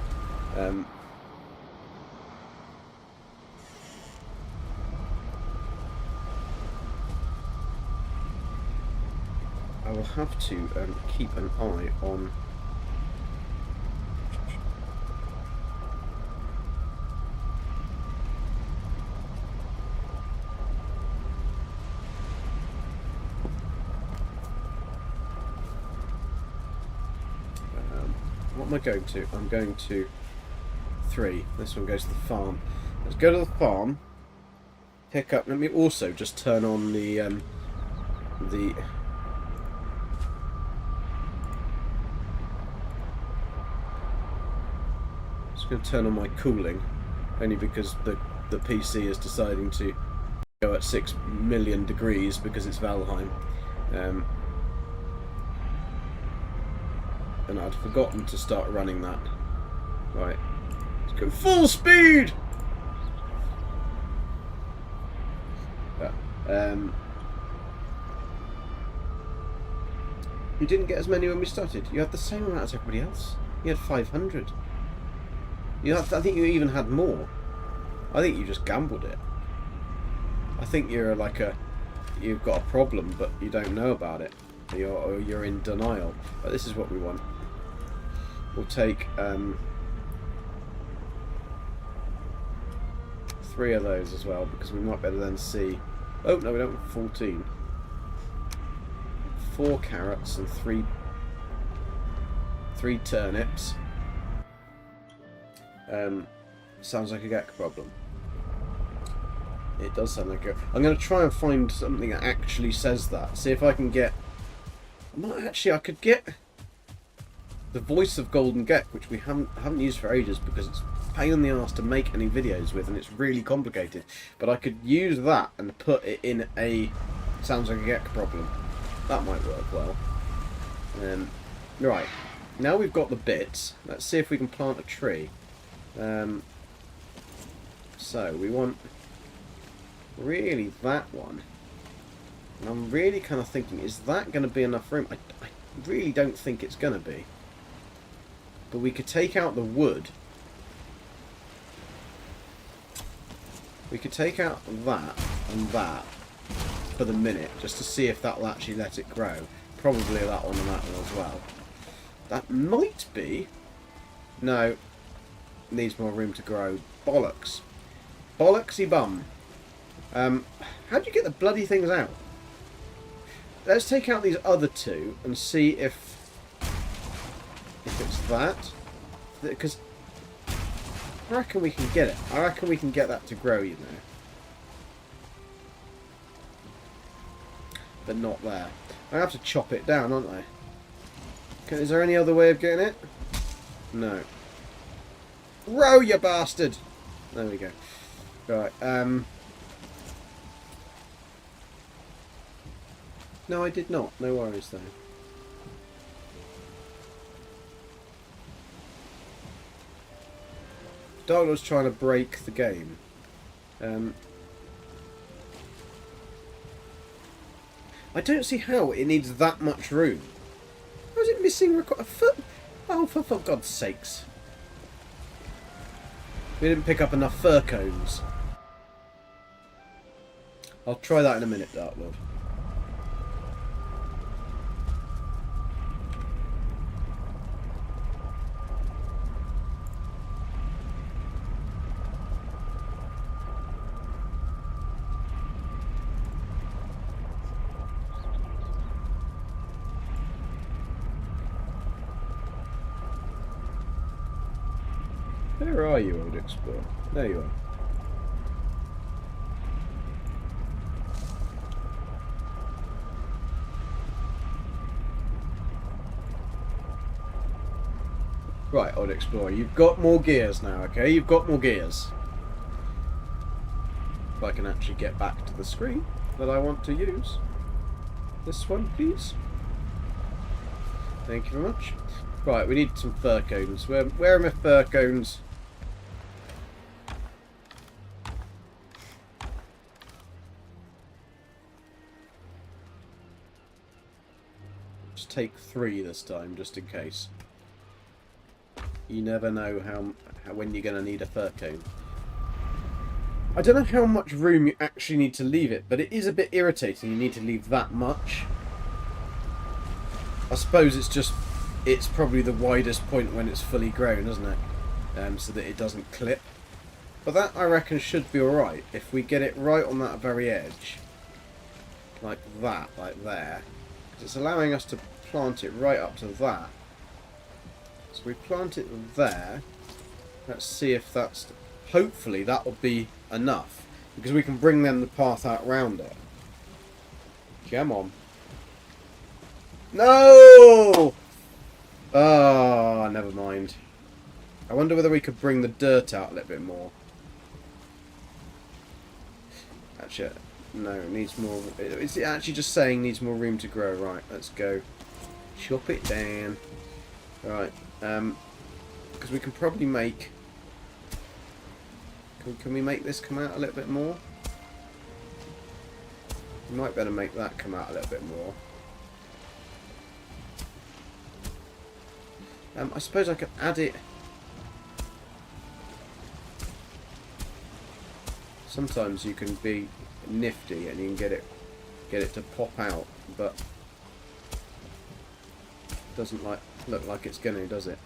I will have to keep an eye on... what am I going to? I'm going to 3. This one goes to the farm. Let's go to the farm. Pick up. Let me also just turn on the just going to turn on my cooling, only because the PC is deciding to go at 6 million degrees because it's Valheim. And I'd forgotten to start running that. Right. Let's go full speed! You didn't get as many when we started. You had the same amount as everybody else. You had 500. I think you even had more. I think you just gambled it. I think you're like you've got a problem, but you don't know about it. Or you're in denial. But this is what we want. We'll take 3 of those as well, because we might better then see... Oh, no, we don't want 14. 4 carrots and 3 turnips. Sounds like a gek problem. It does sound like a... I'm going to try and find something that actually says that. See if I can get... I could get the voice of Golden Gek, which we haven't used for ages because it's a pain in the arse to make any videos with, and it's really complicated. But I could use that and put it in a sounds like a Gek problem. That might work well. Right, now we've got the bits. Let's see if we can plant a tree. So we want really that one. And I'm really kind of thinking, is that going to be enough room? I really don't think it's going to be. But we could take out the wood. We could take out that and that for the minute, just to see if that will actually let it grow. Probably that one and that one as well. That might be... No. Needs more room to grow. Bollocks. Bollocksy bum. How do you get the bloody things out? Let's take out these other 2 and see if it's that. Because I reckon we can get it. I reckon we can get that to grow, you know. But not there. I have to chop it down, aren't I? Okay, is there any other way of getting it? No. Grow, you bastard! There we go. Right, no, I did not. No worries, though. Dark was trying to break the game. I don't see how it needs that much room. How is it missing a foot? Oh, for God's sakes. We didn't pick up enough fir cones. I'll try that in a minute, Dark Lord. Where are you, old explorer? There you are. Right, old explorer, you've got more gears now, okay? You've got more gears. If I can actually get back to the screen. that I want to use. This one, please. Thank you very much. Right, we need some fir cones. Where are my fir cones? Just take 3 this time, just in case. You never know how when you're going to need a fir cone. I don't know how much room you actually need to leave it, but it is a bit irritating you need to leave that much. I suppose it's probably the widest point when it's fully grown, isn't it? So that it doesn't clip. But that, I reckon, should be alright. If we get it right on that very edge. Like that, like there. 'Cause it's allowing us to plant it right up to that. So we plant it there. Let's see if that's... Hopefully that will be enough. Because we can bring then the path out round it. Come on. No! Oh, never mind. I wonder whether we could bring the dirt out a little bit more. Actually, no, it needs more... It's actually just saying needs more room to grow. Right, let's go. Chop it down. Right, because we can probably make... Can we make this come out a little bit more? We might better make that come out a little bit more. I suppose I could add it... Sometimes you can be nifty and you can get it to pop out, but it doesn't look like it's going to, does it?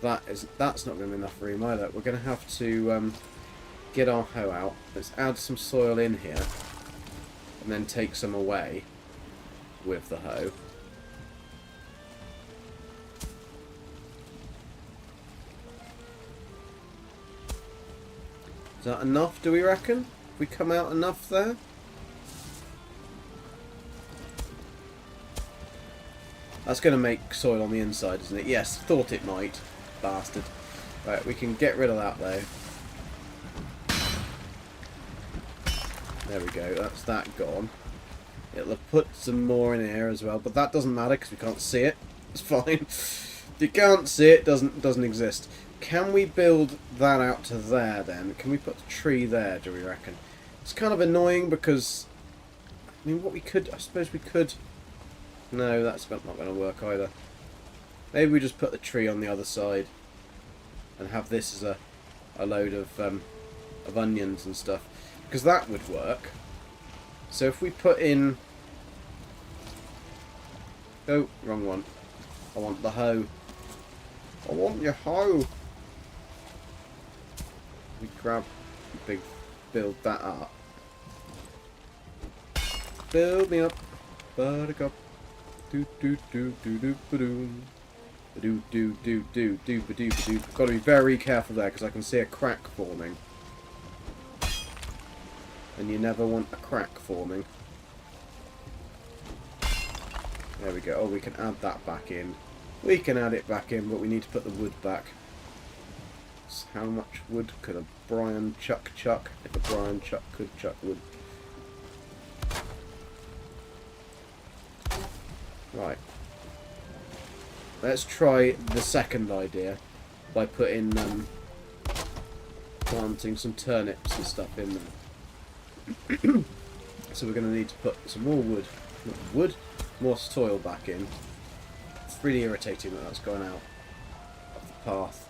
That's not going to be enough room either. We're going to have to get our hoe out. Let's add some soil in here and then take some away with the hoe. Is that enough, do we reckon? We come out enough there? That's going to make soil on the inside, isn't it? Yes, thought it might. Bastard. Right, we can get rid of that though. There we go, that's that gone. It'll have put some more in here as well, but that doesn't matter because we can't see it. It's fine. If you can't see it, doesn't exist. Can we build that out to there then? Can we put the tree there, do we reckon? It's kind of annoying because... I mean, what we could... I suppose we could... No, that's not going to work either. Maybe we just put the tree on the other side and have this as a load of onions and stuff. Because that would work. So if we put in... Oh, wrong one. I want the hoe. I want your hoe. We grab build that up. Build me up, buttercup. Do do do do do ba doom. Do do do do do ba do ba do. Got to be very careful there because I can see a crack forming. And you never want a crack forming. There we go. Oh, we can add that back in. We can add it back in, but we need to put the wood back. So how much wood could a Bryan chuck? If a Bryan could chuck wood. Right. Let's try the second idea by putting planting some turnips and stuff in there. So we're going to need to put some more more soil back in. It's really irritating that that's gone out of the path.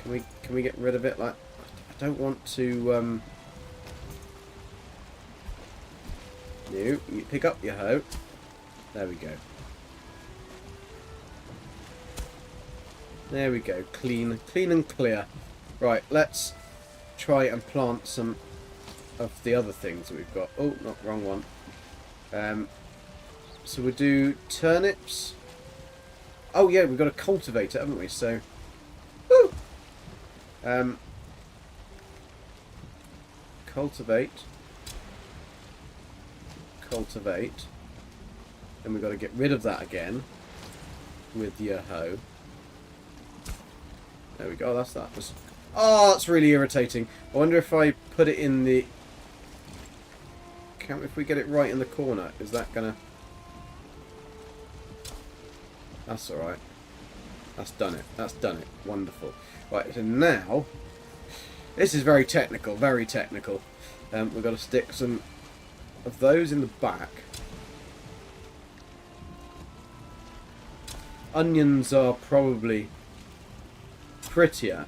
Can we get rid of it? Like, I don't want to. You pick up your hoe. There we go. There we go. Clean and clear. Right, let's try and plant some of the other things that we've got. Oh, not wrong one. So we'll do turnips. Oh yeah, we've got to cultivate it, haven't we? So, woo! Cultivate. Then we've got to get rid of that again with your hoe. There we go. That's that. Oh, that's really irritating. I wonder if I put it in the... if we get it right in the corner, is that gonna... That's alright. That's done it. That's done it. Wonderful. Right, so now... This is very technical, very technical. We've got to stick some of those in the back. Onions are probably prettier.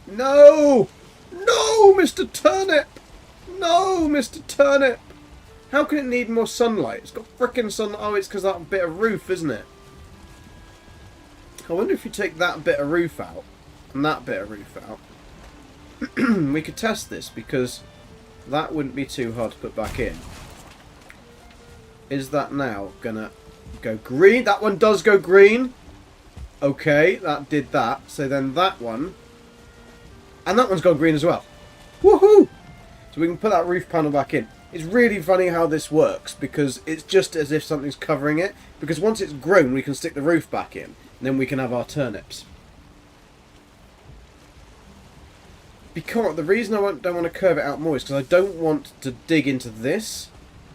No! No, Mr. Turnip! No, Mr. Turnip! How can it need more sunlight? It's got frickin' sun... Oh, it's because that bit of roof, isn't it? I wonder if you take that bit of roof out and that bit of roof out. We could test this because that wouldn't be too hard to put back in. Is that now gonna go green? That one does go green. Okay, that did that. So then that one... And that one's gone green as well. Woohoo! So we can put that roof panel back in. It's really funny how this works because it's just as if something's covering it. Because once it's grown, we can stick the roof back in. And then we can have our turnips. Because the reason I don't want to curve it out more is because I don't want to dig into this.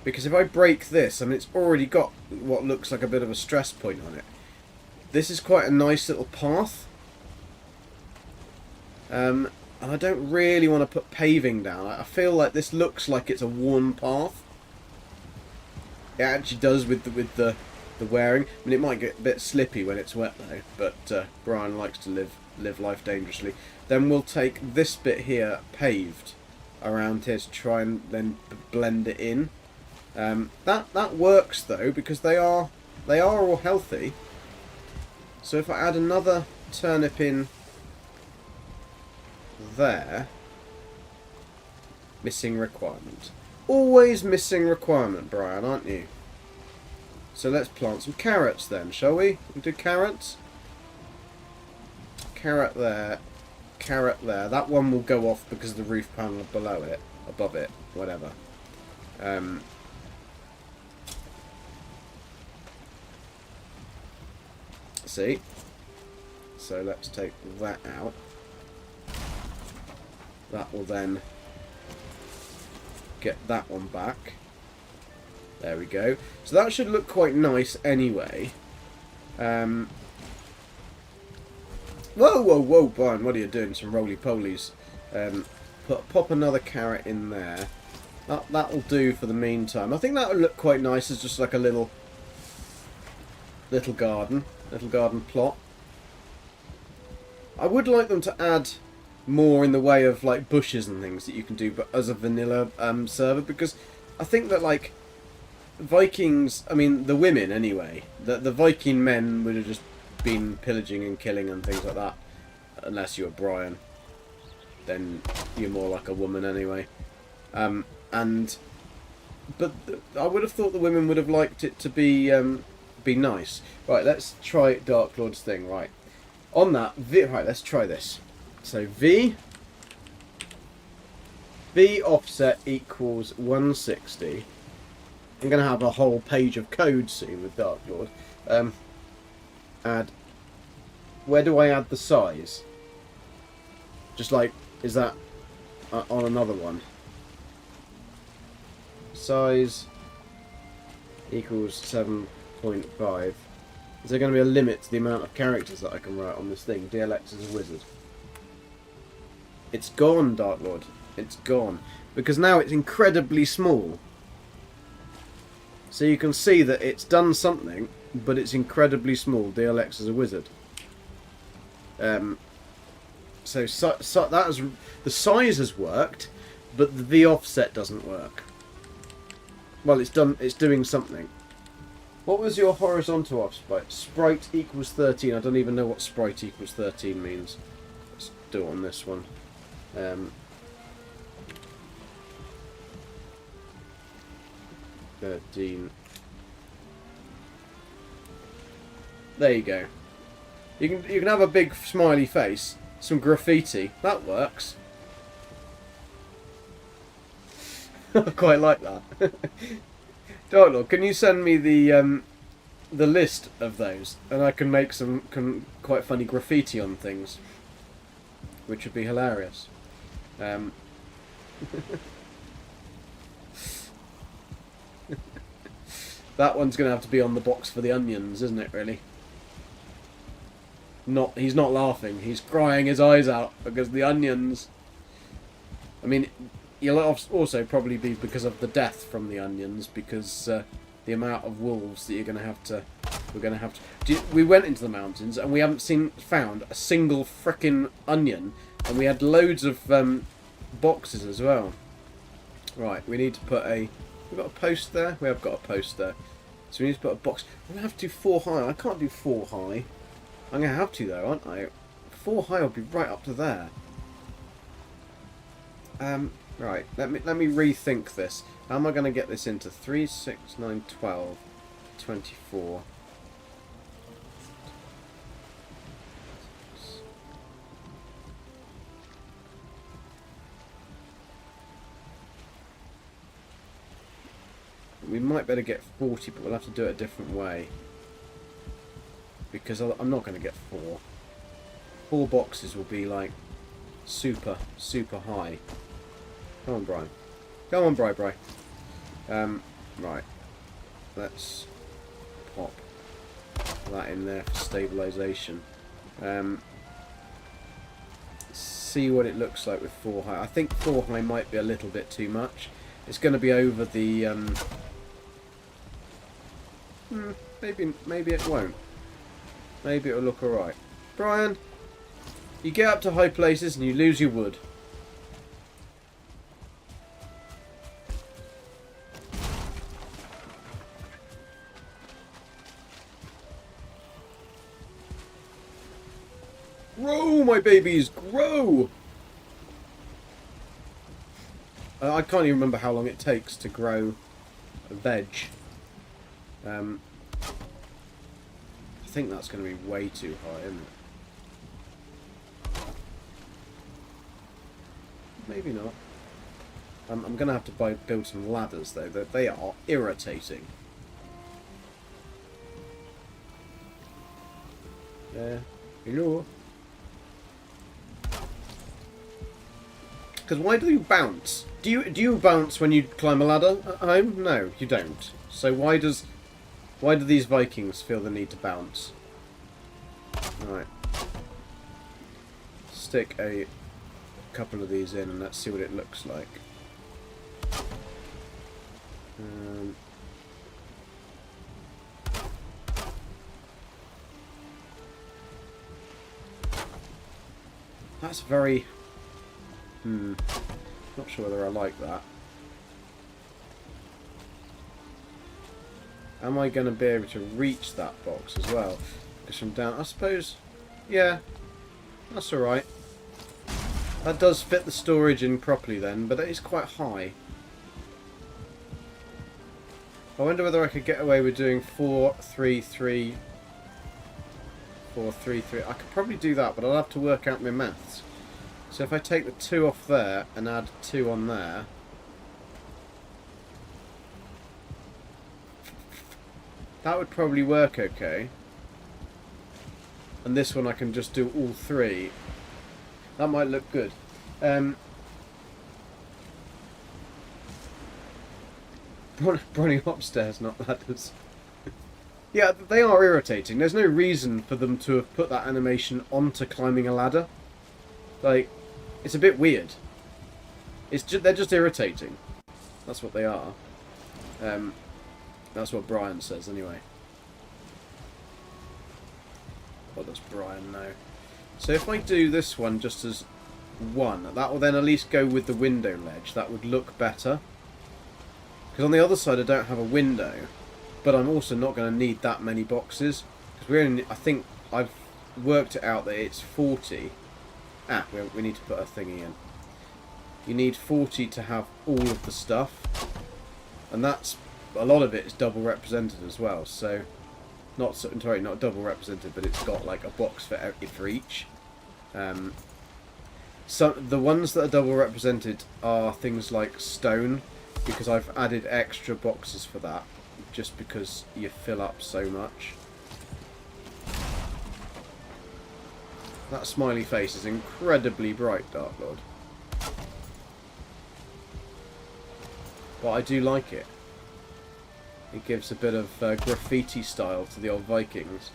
Because if I break this, I mean, it's already got what looks like a bit of a stress point on it. This is quite a nice little path. And I don't really want to put paving down. I feel like this looks like it's a worn path. It actually does with the wearing. I mean, it might get a bit slippy when it's wet though. But Bryan likes to live life dangerously. Then we'll take this bit here paved around here to try and then blend it in. That works though because they are all healthy. So if I add another turnip in there, missing requirement. Always missing requirement, Bryan, aren't you? So let's plant some carrots then, shall we? We'll do carrots. Carrot there, carrot there. That one will go off because of the roof panel below it, above it, whatever. See? So let's take that out. That will then get that one back. There we go. So that should look quite nice anyway. Whoa, whoa, whoa, Bryan, what are you doing? Some roly-polies. Pop another carrot in there. That'll do for the meantime. I think that would look quite nice as just like a little garden plot. I would like them to add more in the way of like bushes and things that you can do, but as a vanilla server, because I think that like Vikings, I mean the women anyway, the Viking men would have just been pillaging and killing and things like that, unless you were Bryan, then you're more like a woman anyway. But I would have thought the women would have liked it to be nice. Right, let's try Dark Lord's thing. Right, on that right, let's try this. So V offset equals 160. I'm going to have a whole page of code soon with Dark Lord. Add. Where do I add the size? Just like, is that on another one? Size equals 7.5. Is there going to be a limit to the amount of characters that I can write on this thing? DLX is a wizard. It's gone, Dark Lord. It's gone. Because now it's incredibly small. So you can see that it's done something, but it's incredibly small. DLX is a wizard. So that has, the size has worked, but the V offset doesn't work. Well, it's doing something. What was your horizontal offset? Sprite equals 13. I don't even know what sprite equals 13 means. Let's do it on this one. 13. There you go. You can have a big smiley face, some graffiti. That works. I quite like that. Dark Lord, can you send me the list of those, and I can make some quite funny graffiti on things, which would be hilarious. That one's going to have to be on the box for the onions, isn't it, really? He's not laughing. He's crying his eyes out because the onions... I mean, you'll also probably be because of the death from the onions, because the amount of wolves that you're going to have to... We're going to have to... We went into the mountains and we haven't found a single frickin' onion, and we had loads of boxes as well. Right, we need to put a... We've got a post there? We have got a post there. So we need to put a box. I'm going to have to do 4 high. I can't do 4 high. I'm going to have to though, aren't I? 4 high will be right up to there. Right, let me rethink this. How am I going to get this into 3, 6, 9, 12, 24? We might better get 40, but we'll have to do it a different way. Because I'm not going to get 4. 4 boxes will be like super, super high. Come on, Bryan. Come on, Bri. Right. Let's pop that in there for stabilisation. See what it looks like with 4 high. I think 4 high might be a little bit too much. It's going to be over the... maybe it won't. Maybe it'll look alright. Bryan, you get up to high places and you lose your wood. Grow, my babies, grow! I can't even remember how long it takes to grow a veg. I think that's going to be way too high, isn't it? Maybe not. I'm going to have to build some ladders, though. They are irritating. Hello. Because why do you bounce? Do you bounce when you climb a ladder at home? No, you don't. So why do these Vikings feel the need to bounce? Right. Stick a couple of these in and let's see what it looks like. That's very... Not sure whether I like that. Am I going to be able to reach that box as well? Because from down... I suppose... Yeah. That's alright. That does fit the storage in properly then, but it is quite high. I wonder whether I could get away with doing 4, 3, 3... 4, 3, 3... I could probably do that, but I'll have to work out my maths. So if I take the 2 off there and add 2 on there... That would probably work okay. And this one I can just do all 3. That might look good. Running upstairs, not ladders. Yeah, they are irritating. There's no reason for them to have put that animation onto climbing a ladder. Like, it's a bit weird. They're just irritating. That's what they are. That's what Bryan says, anyway. What does Bryan know? So if I do this one just as 1, that will then at least go with the window ledge. That would look better. Because on the other side I don't have a window, but I'm also not going to need that many boxes. Because I think I've worked it out that it's 40. We need to put a thingy in. You need 40 to have all of the stuff. And that's... A lot of it is double represented as well, so... Not double represented, but it's got like a box for each. So the ones that are double represented are things like stone, because I've added extra boxes for that, just because you fill up so much. That smiley face is incredibly bright, Dark Lord. but I do like it. It gives a bit of graffiti style to the old Vikings.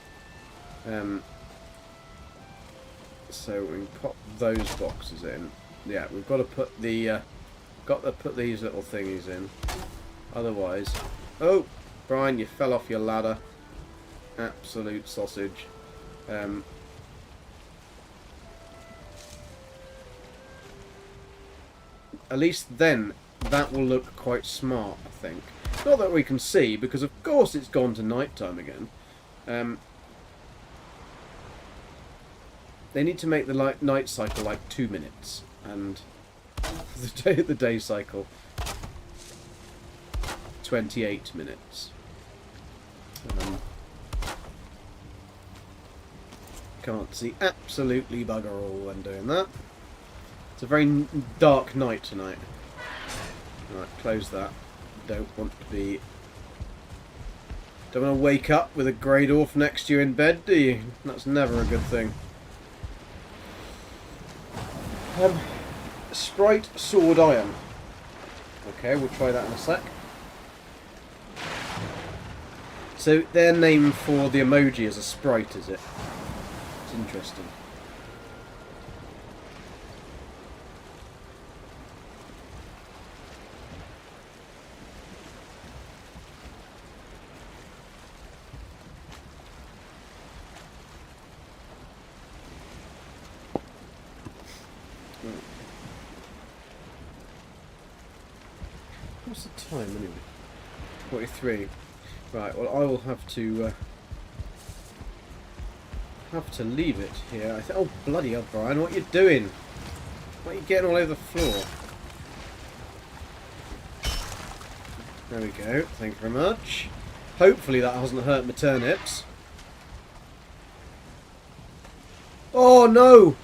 So we can pop those boxes in. Yeah, we've got to put the these little thingies in. Otherwise, oh, Bryan, you fell off your ladder. Absolute sausage. At least then that will look quite smart, I think. Not that we can see, because of course it's gone to night time again. They need to make the night cycle like 2 minutes, and the day cycle 28 minutes. Can't see absolutely bugger all when doing that. It's a very dark night tonight. Right, close that. Don't want to wake up with a grey dwarf next to you in bed, do you? That's never a good thing. Sprite, sword, iron. Okay, we'll try that in a sec. So their name for the emoji is a sprite, is it? It's interesting. What's the time anyway? 43. Right, well I will have to leave it here. Oh bloody hell, Bryan, what are you doing? What are you getting all over the floor? There we go, thank you very much. Hopefully that hasn't hurt my turnips. Oh no!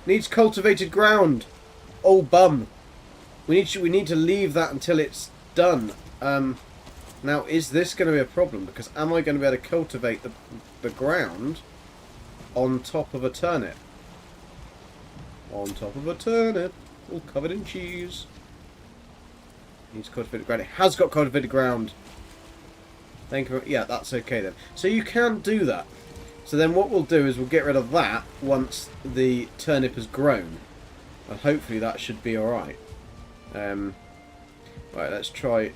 Needs cultivated ground. Oh bum. We need to leave that until it's done. Now, is this going to be a problem? Because am I going to be able to cultivate the ground on top of a turnip? On top of a turnip, all covered in cheese. Needs cultivated ground. It has got cultivated ground. Thank you. Yeah, that's okay then. So you can do that. So then what we'll do is we'll get rid of that once the turnip has grown. And hopefully that should be alright. Right, let's try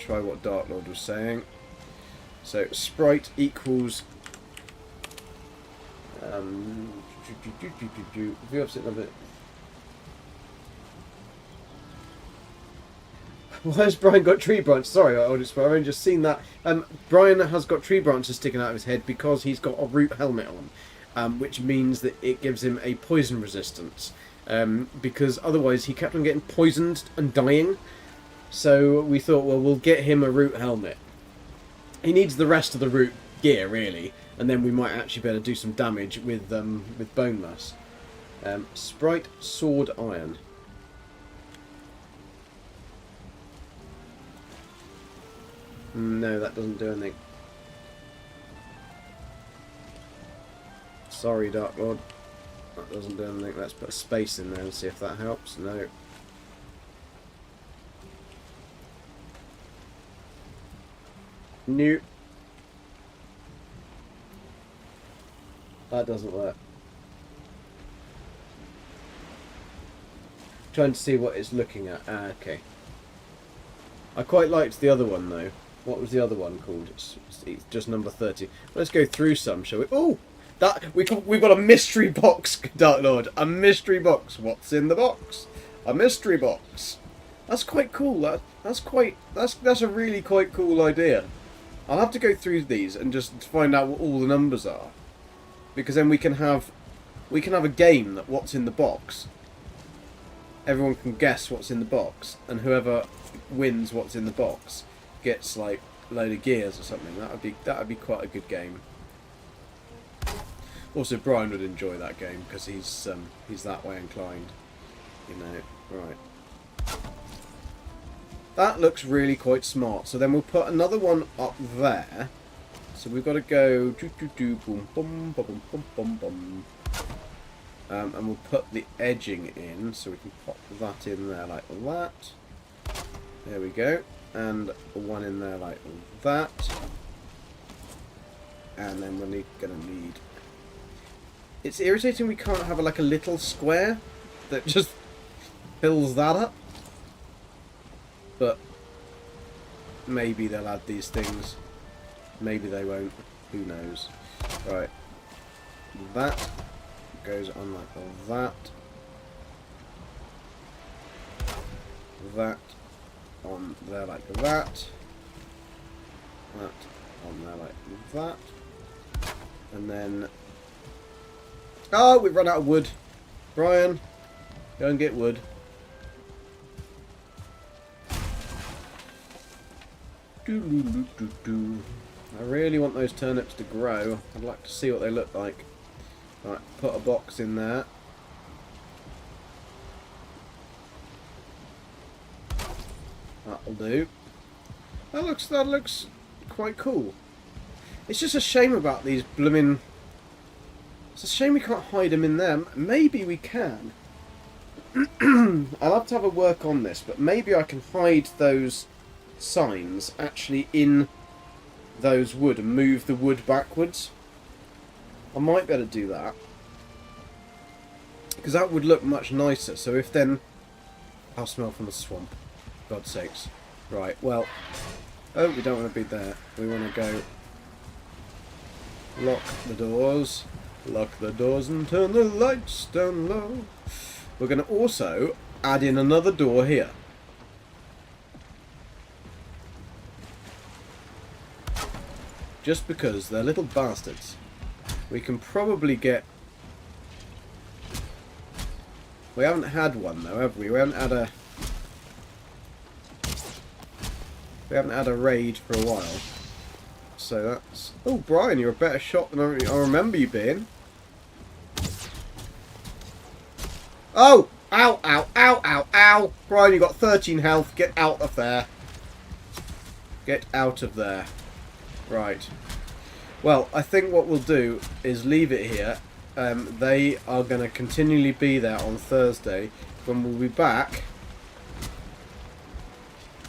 what Dark Lord was saying. So sprite equals view opposite number. Why has Bryan got tree branches? Sorry, I've only just seen that. Bryan has got tree branches sticking out of his head because he's got a root helmet on, which means that it gives him a poison resistance. Because otherwise he kept on getting poisoned and dying. So we thought, well, we'll get him a root helmet. He needs the rest of the root gear, really, and then we might actually be able to do some damage with Bonemass. Sprite, sword, iron. No, that doesn't do anything. Sorry, Dark Lord. That doesn't do anything. Let's put a space in there and see if that helps. No. Nope. That doesn't work. Trying to see what it's looking at. Ah, okay. I quite liked the other one though. What was the other one called? It's just number 30. Let's go through some, shall we? Oh! We've got a mystery box, Dark Lord. A mystery box. What's in the box? A mystery box. That's quite cool. That's a really quite cool idea. I'll have to go through these and just find out what all the numbers are, because then we can have a game that what's in the box. Everyone can guess what's in the box, and whoever wins what's in the box gets like a load of gears or something. That would be quite a good game. Also, Bryan would enjoy that game because he's that way inclined, you know. Right. That looks really quite smart. So then we'll put another one up there. So we've got to go boom boom boom boom boom boom. And we'll put the edging in, so we can pop that in there like that. There we go. And one in there like that. And then we're going to need... It's irritating we can't have like a little square that just fills that up. But maybe they'll add these things. Maybe they won't. Who knows? Right. That goes on like that. That on there like that. That on there like that. And then... Oh, we've run out of wood. Bryan, go and get wood. I really want those turnips to grow. I'd like to see what they look like. Right, put a box in there. That'll do. That looks quite cool. It's just a shame about these blooming... It's a shame we can't hide them in them. Maybe we can. I'll have to have a work on this, but maybe I can hide those signs actually in those wood and move the wood backwards. I might be able to do that. Because that would look much nicer. So if then... I'll smell from the swamp. God's sakes. Right, well... Oh, we don't want to be there. We want to go... Lock the doors. Lock the doors and turn the lights down low. We're going to also add in another door here. Just because they're little bastards. We can probably get... We haven't had one though, have we? We haven't had a raid for a while. So that's... Oh, Bryan, you're a better shot than I remember you being. Oh! Ow, ow, ow, ow, ow! Bryan, you got 13 health. Get out of there. Get out of there. Right. Well, I think what we'll do is leave it here. They are going to continually be there on Thursday when we'll be back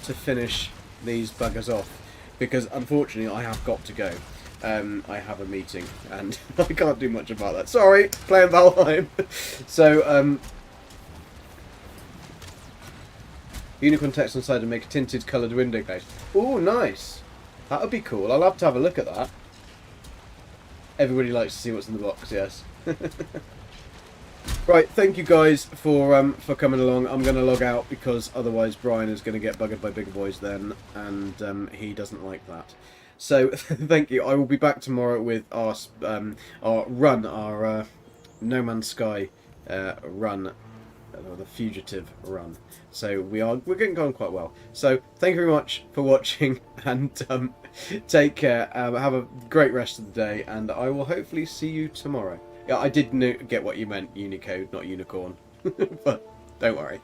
to finish these buggers off. Because unfortunately I have got to go. I have a meeting and I can't do much about that. Sorry, playing Valheim. So, unicorn text on the side and make a tinted coloured window glaze. Oh, nice. That would be cool. I'll have to have a look at that. Everybody likes to see what's in the box, yes. Right, thank you guys for coming along. I'm going to log out because otherwise Bryan is going to get buggered by bigger boys then, and he doesn't like that. So thank you. I will be back tomorrow with our run, our No Man's Sky run, or the fugitive run. So we're getting on quite well. So thank you very much for watching, and take care. Have a great rest of the day, and I will hopefully see you tomorrow. Yeah, I did get what you meant, Unicode, not unicorn. But don't worry.